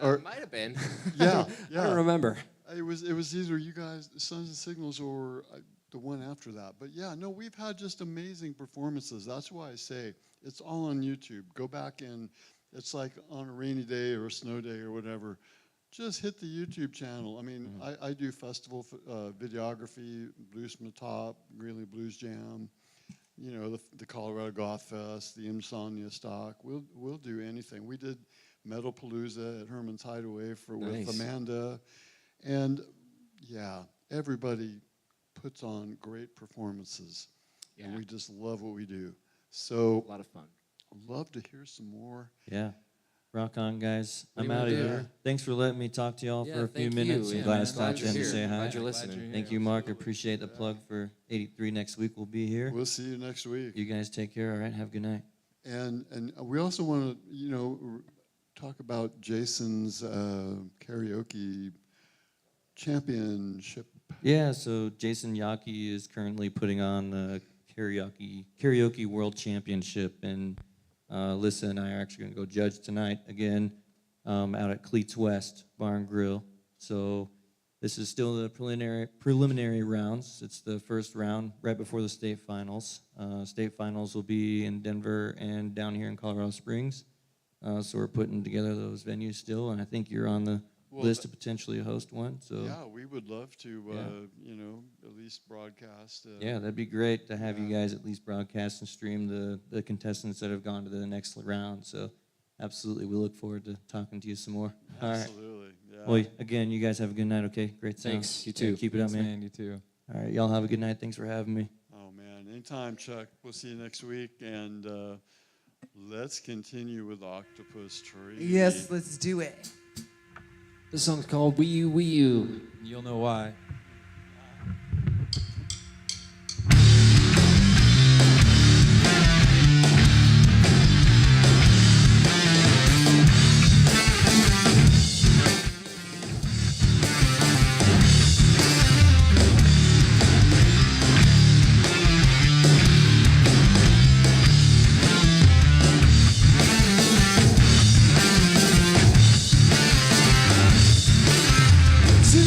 Or- Might have been. Yeah, I yeah. don't remember. It was either you guys, Signs and Signals, or the one after that. But yeah, no, we've had just amazing performances. That's why I say it's all on YouTube. Go back and it's like on a rainy day or a snow day or whatever. Just hit the YouTube channel. I mean, I do festival videography, Blues from the Top, Greeley Blues Jam, the Colorado Goth Fest, the Insomnia Stock. We'll do anything. We did Metal Palooza at Herman's Hideaway with Nice. Amanda, and yeah, everybody puts on great performances, and Yeah. we just love what we do. So A lot of fun. I'd love to hear some more. Yeah. Rock on, guys. What do I'm you out wanna of do? here. Thanks for letting me talk to y'all for a few thank minutes. you. I'm glad I man. stopped you're in to here. say hi. Glad you're listening. Thank you, Mark. I appreciate the plug for 83 next week. We'll be here. We'll see you next week. You guys take care. All right. Have a good night. And we also want to, talk about Jason's karaoke championship. Yeah. So Jason Yaki is currently putting on the karaoke world championship, and Lissa and I are actually going to go judge tonight again out at Cleats West Bar and Grill. So this is still the preliminary rounds. It's the first round right before the state finals. State finals will be in Denver and down here in Colorado Springs. So we're putting together those venues still, and I think you're on the list to potentially host one. So Yeah, we would love to, Yeah. at least broadcast. yeah, that'd be great to have you guys at least broadcast and stream the contestants that have gone to the next round. So absolutely, we look forward to talking to you some more. All right. Absolutely. Yeah. Well, again, you guys have a good night, okay? Great sound. Thanks, you Yeah, too. keep it up, Thanks, man. man. You too. All right, y'all have a good night. Thanks for having me. Oh man, anytime, Chuck. We'll see you next week, and let's continue with Octopus Tree. Yes, let's do it. This song's called Wee You Wee You. You'll know why. To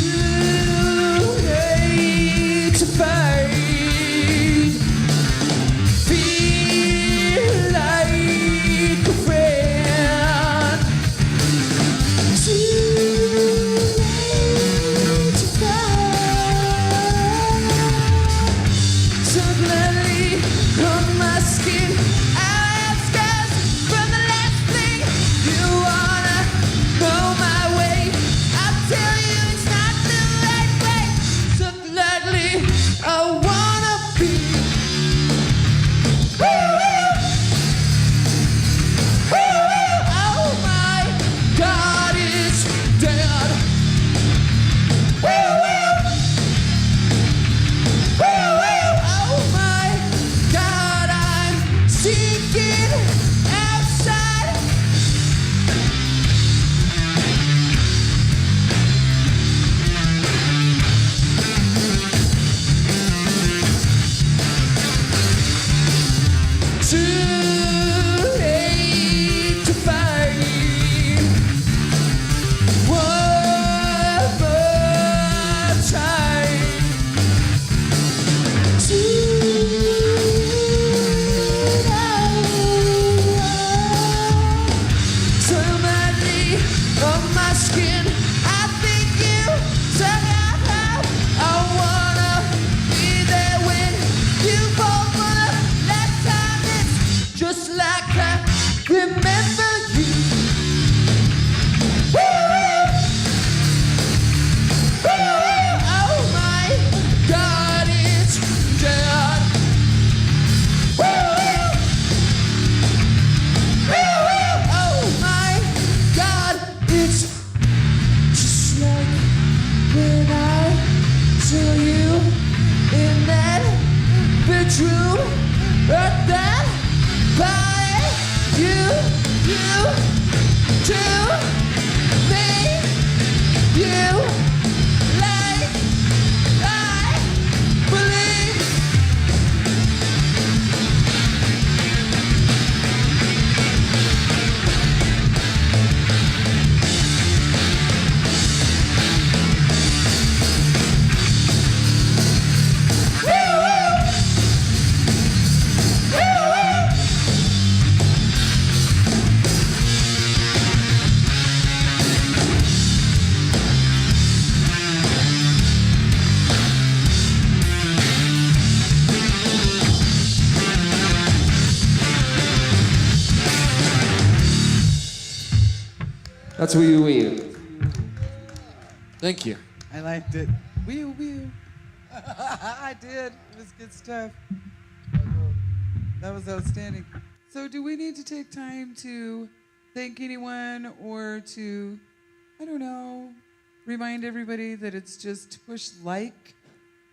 skin. I think you said how I wanna be there when you fall for the last time. It's just like I remember you. Oh my God, it's dead. Oh my God, it's just like when I saw you in that bedroom at that party. You to me, you like I believe. That's wee wee. Thank you. I liked it. Wee wee. I did. It was good stuff. That was outstanding. So, do we need to take time to thank anyone or to, I don't know, remind everybody that it's just push like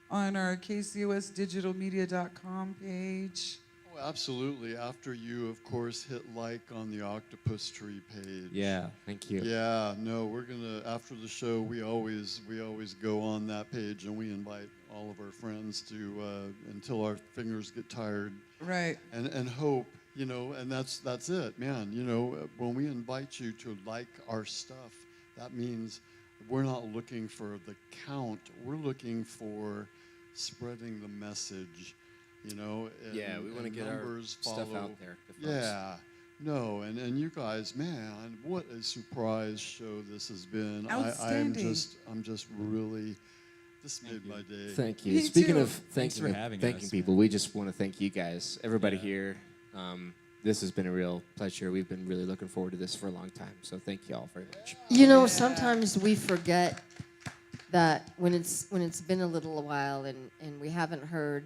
on our kcosdigitalmedia.com page? Oh, absolutely. After you, of course, hit like on the Octopus Tree page. Yeah, thank you. Yeah, no, we're gonna after the show. We always go on that page and we invite all of our friends to until our fingers get tired. Right. And hope, you know, and that's it, man. You know, when we invite you to like our stuff, that means we're not looking for the count. We're looking for spreading the message. You know, Yeah, we want to get our numbers stuff follow. out there to folks. Yeah. No, and you guys, man, what a surprise show this has been. Outstanding. I'm just really, this made my day. Thank you. Me Speaking too. of Thanks for having thanking us, people, man. we just want to thank you guys, everybody here. This has been a real pleasure. We've been really looking forward to this for a long time. So thank you all very much. You know, sometimes we forget that when it's been a little while and we haven't heard,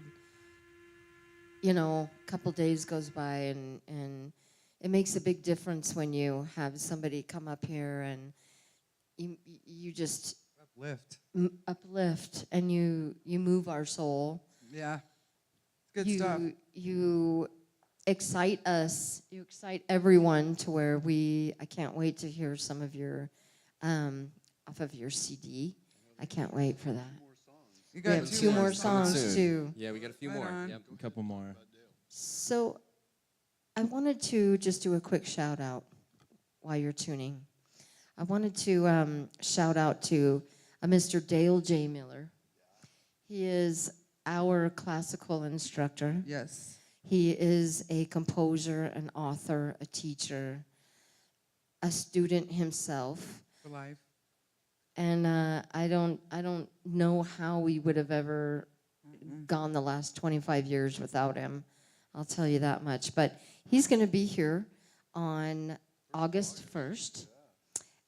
you know, a couple days goes by and it makes a big difference when you have somebody come up here and you just Uplift. uplift and you move our soul. Yeah. Good stuff. You excite us. You excite everyone to where I can't wait to hear some of your off of your CD. I can't wait for that. You We got have two more Coming songs soon. too. Yeah, we got a few Right more. on. Yep. A couple more. So I wanted to just do a quick shout out while you're tuning. I wanted to shout out to Mr. Dale J. Miller. He is our classical instructor. Yes. He is a composer, an author, a teacher, a student himself. For life. And I don't know how we would have ever gone the last 25 years without him. I'll tell you that much. But he's going to be here on August 1st.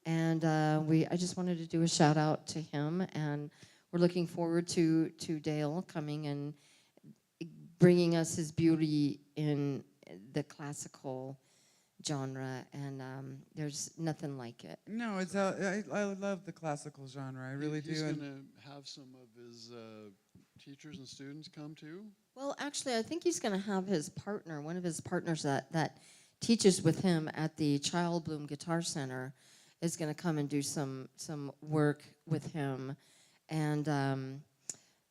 And I just wanted to do a shout out to him. And we're looking forward to Dale coming and bringing us his beauty in the classical genre. And there's nothing like it. No, it's I love the classical genre. I really He's do. going And to have some of his teachers and students come too. Well, actually, I think he's going to have his partner, one of his partners that teaches with him at the Child Bloom Guitar Center, is going to come and do some work with him and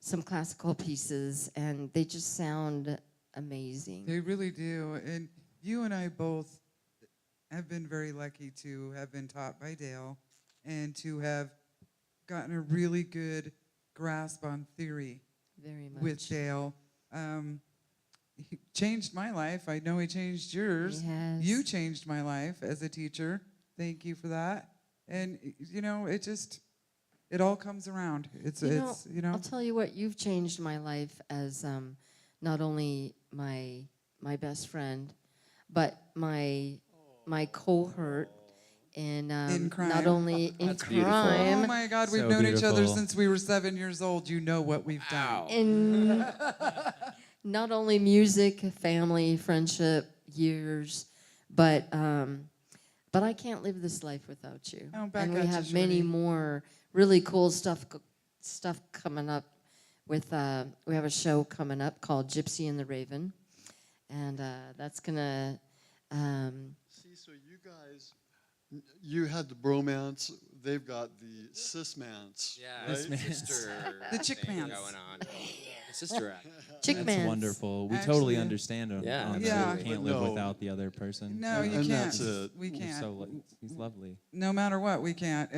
some classical pieces, and they just sound amazing. they really do. And you and I both have been very lucky to have been taught by Dale and to have gotten a really good grasp on theory Very much. with Dale. He changed my life. I know he changed yours. He has. You changed my life as a teacher. Thank you for that. And it all comes around. I'll tell you what, you've changed my life as not only my best friend, but my cohort in In crime. not only in That's beautiful. crime. Oh my God, we've So known each other beautiful. since we were 7 years old. You know what we've done. In not only music, family, friendship, years, but I can't live this life without you. Oh, back and we at you, have many Shorty. more really cool stuff coming up. With we have a show coming up called Gypsy and the Raven, and that's gonna. See, so you guys, you had the bromance. They've got the cismance. Yeah, right? sister. The chick thing mans. going on. The sister act. Chick That's Mans. wonderful. We Actually, totally understand him. Yeah, on Yeah. that. Can't But live no. without the other person. No, you And can't. that's it. We can't. He's lovely. No matter what, we can't.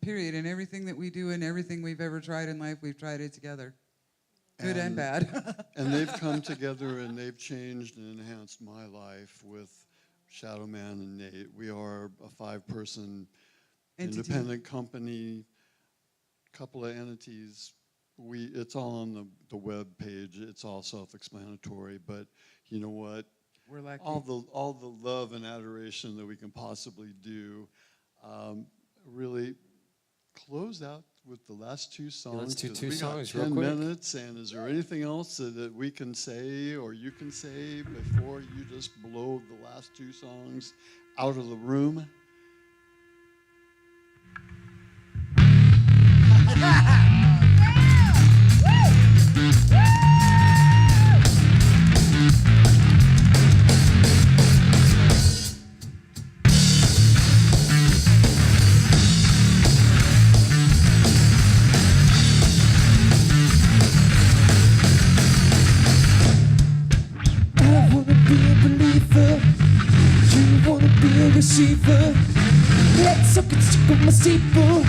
Period. And everything that we do and everything we've ever tried in life, we've tried it together. Good and bad. And they've come together and they've changed and enhanced my life with Shadow Man and Nate. We are a 5-person Entity. independent company, couple of entities. It's all on the web page. It's all self-explanatory. But you know what? We're lucky. All the love and adoration that we can possibly do, really close out with the last 2 songs. let's do 'cause 2 we got songs real 10 quick. minutes, and is there anything else that we can say or you can say before you just blow the last 2 songs out of the room? I wanna be a believer. You wanna be a receiver. Let's suck and stick on my steeple.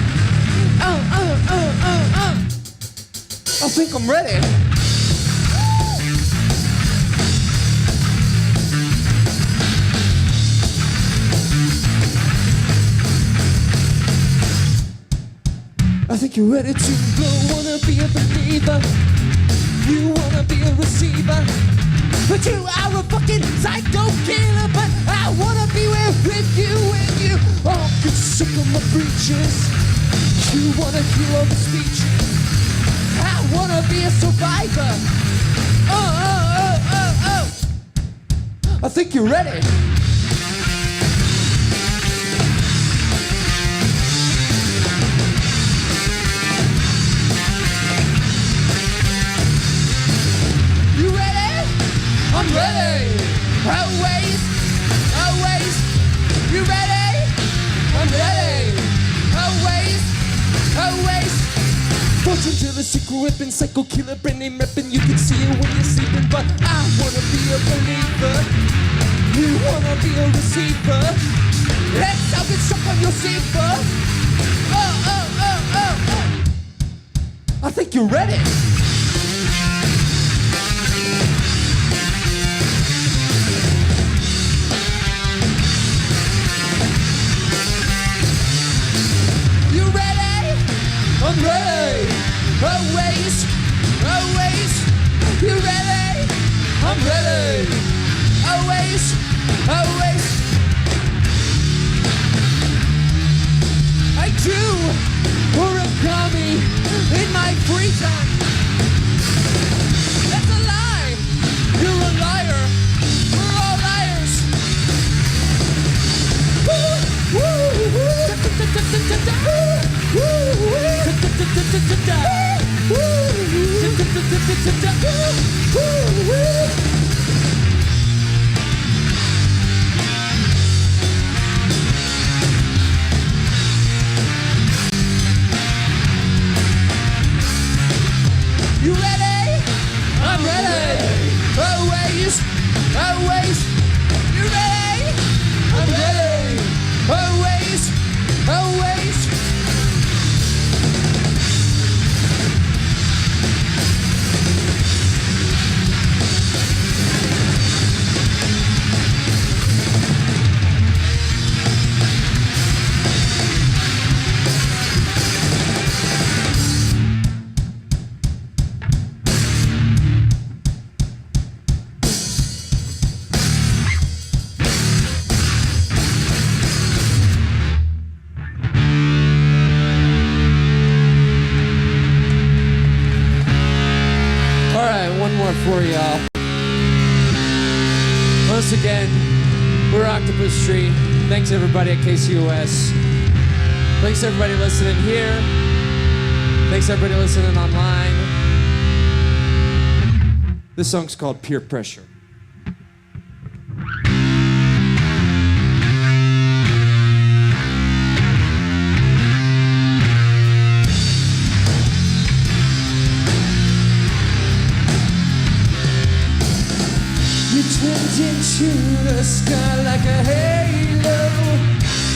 I think I'm ready. I think you're ready to blow. Wanna be a believer. You wanna be a receiver. But you are a fucking psycho killer. But I wanna be with you when you all get sick of my preachers. You wanna hear all the speeches. I wanna be a survivor. I think you're ready. You ready? I'm ready. Always, always. You ready? I'm ready. Always, always. Fortune teller, secret weapon, psycho killer, brand name reppin'. You can see it when you're sleeping, but I wanna be a believer. You wanna be a receiver. Let's all get stuck on your receiver. I think you're ready. You ready? I'm ready. Always, always. You ready? I'm ready. Always, always. I do origami in my free time. That's a lie. You're a liar. We're all liars. Woo, woo, woo. You ready? I'm ready. Always, always. You ready? I'm ready. Always, always. story, y'all. Once again, we're Octopus Tree. Thanks everybody at KCOS. Thanks everybody listening here. Thanks everybody listening online. This song's called Peer Pressure. You turned into the sky like a halo,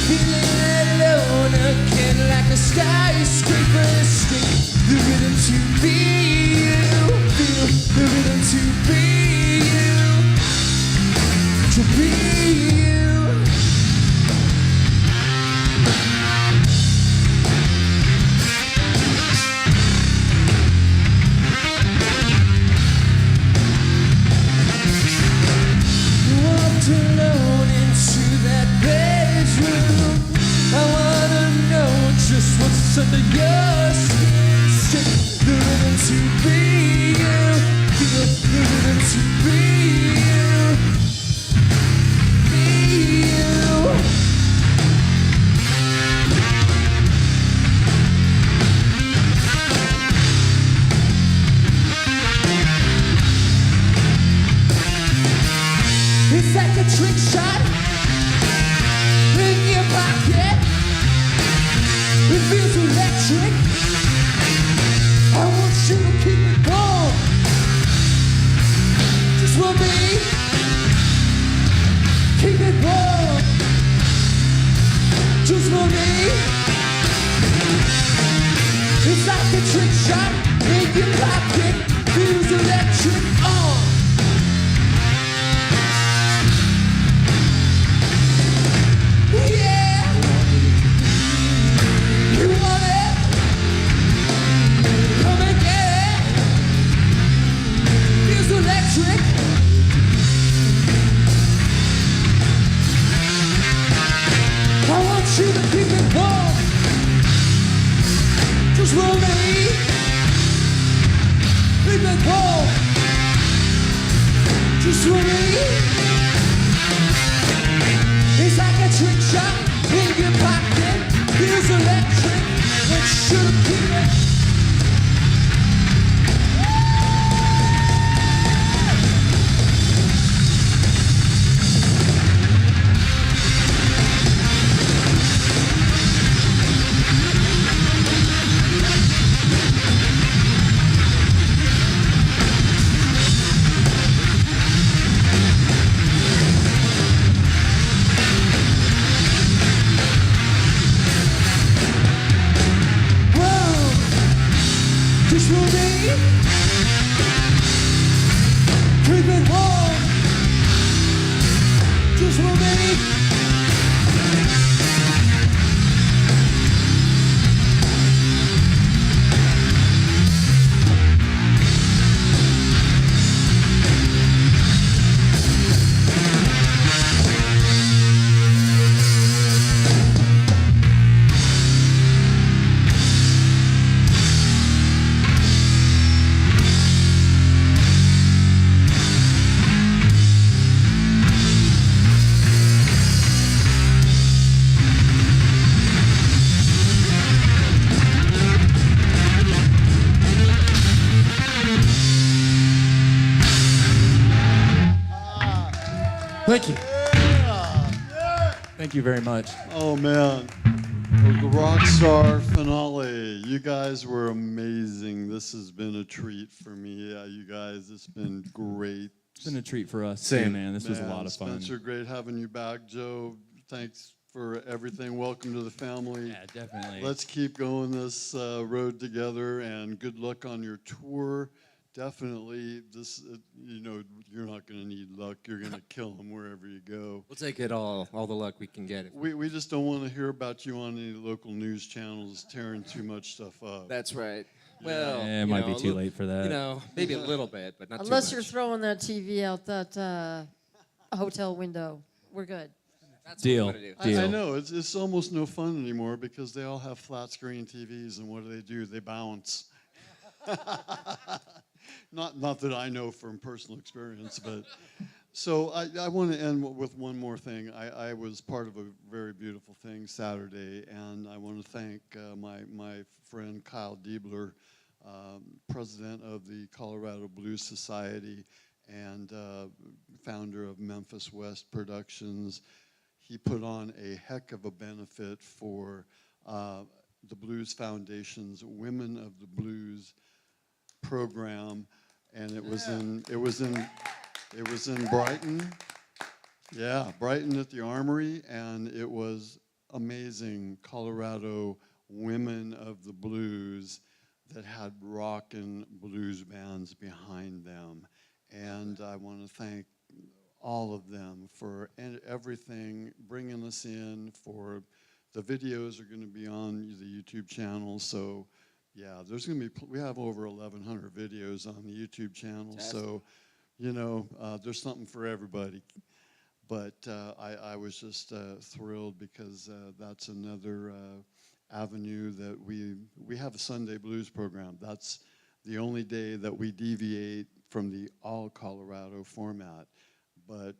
feeling alone again like a skyscraper. Escape the rhythm to be you, feel the rhythm to be you, to be you. Alone into that bedroom. I wanna know just what's under your skin. Stick the rhythm to be you. Feel the rhythm to be you. Be you. It's like a trick shot in your pocket. It feels electric. I want you to keep it going. Just for me. Keep it going. Just for me. It's like a trick shot in your pocket. Feels electric. Electric. I want you to keep it warm. Just for me. Keep it warm. Just for me. It's like a trick shot in your pocket. Feels electric. Want you to keep it. Just for me. Keep it warm. Just for me. Thank you. Thank you very much. Oh man, the Rockstar finale. You guys were amazing. This has been a treat for me. Yeah, you guys, it's been great. It's been a treat for us too, Same. man. This was a lot of fun. Spencer, great having you back. Joe, thanks for everything. Welcome to the family. Yeah, definitely. Let's keep going this road together, and good luck on your tour. Definitely, this you're not going to need luck. You're going to kill them wherever you go. We'll take it all the luck we can get. We just don't want to hear about you on any local news channels tearing too much stuff up. That's right. Well, it might be too late for that. Maybe a little bit, but not too much. Unless you're throwing that TV out that hotel window, we're good. That's Deal. what we wanna do. I know, it's almost no fun anymore because they all have flat screen TVs, and what do? They bounce. Not that I know from personal experience, but so I want to end with one more thing. I was part of a very beautiful thing Saturday, and I want to thank my friend Kyle Diebler, president of the Colorado Blues Society and founder of Memphis West Productions. He put on a heck of a benefit for the Blues Foundation's Women of the Blues program, and it was in Brighton. Yeah, Brighton at the Armory, and it was amazing. Colorado Women of the Blues that had rock and blues bands behind them. And I want to thank all of them for everything, bringing us in. For the videos are going to be on the YouTube channel. So, yeah, there's going to be, we have over 1,100 videos on the YouTube channel. Fantastic. So, you know, there's something for everybody. But I was just thrilled because that's another avenue that we have a Sunday blues program. That's the only day that we deviate from the all Colorado format, but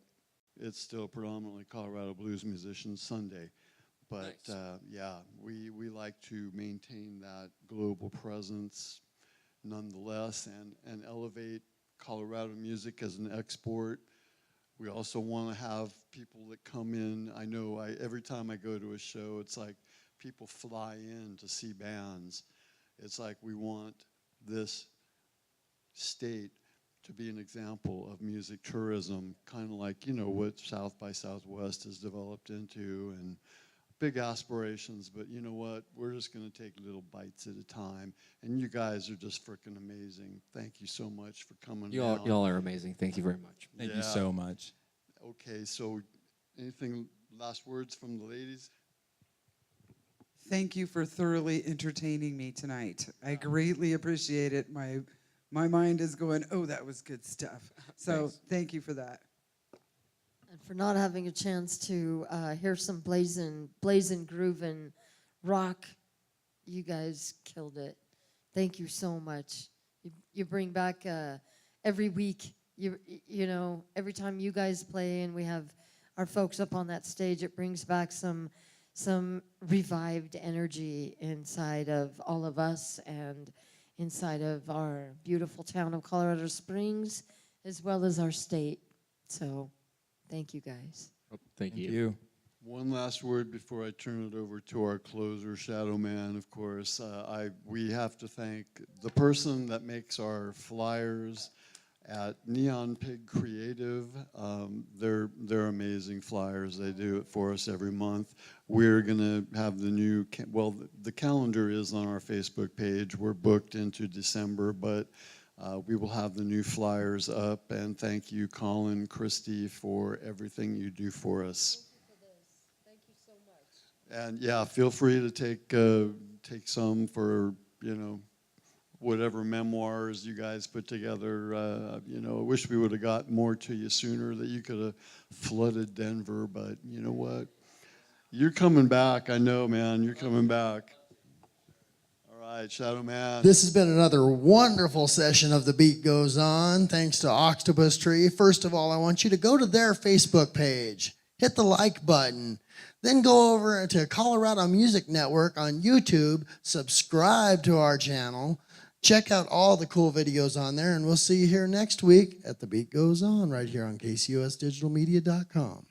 it's still predominantly Colorado blues musicians Sunday. But Nice. yeah, we like to maintain that global presence nonetheless, and elevate Colorado music as an export. We also want to have people that come in. I know every time I go to a show, it's like people fly in to see bands. It's like we want this state to be an example of music tourism, kind of like, you know, what South by Southwest has developed into, and big aspirations, but you know what? We're just going to take little bites at a time, and you guys are just freaking amazing. Thank you so much for coming out. Y'all are amazing. Thank you very much. Thank Yeah. you so much. Okay, so anything, last words from the ladies? Thank you for thoroughly entertaining me tonight. I greatly appreciate it. My mind is going, oh, that was good stuff. So thank you for that. And for not having a chance to hear some blazing, grooving rock. You guys killed it. Thank you so much. You bring back every week. You know, every time you guys play and we have our folks up on that stage, it brings back some revived energy inside of all of us and inside of our beautiful town of Colorado Springs, as well as our state. So thank you guys. Thank you. Thank you. One last word before I turn it over to our closer, Shadow Man, of course. We have to thank the person that makes our flyers at Neon Pig Creative. They're amazing flyers. They do it for us every month. We're going to have the new, the calendar is on our Facebook page. We're booked into December, but we will have the new flyers up. And thank you, Colin, Christy, for everything you do for us. Thank you so much. And yeah, feel free to take some for, you know, whatever memoirs you guys put together. You know, I wish we would have got more to you sooner, that you could have flooded Denver, but you know what? You're coming back. I know, man. You're coming back. All right, Shadow Man. This has been another wonderful session of The Beat Goes On. Thanks to Octopus Tree. First of all, I want you to go to their Facebook page, hit the like button, then go over to Colorado Music Network on YouTube, subscribe to our channel, check out all the cool videos on there, and we'll see you here next week at The Beat Goes On right here on KCUSDigitalmedia.com.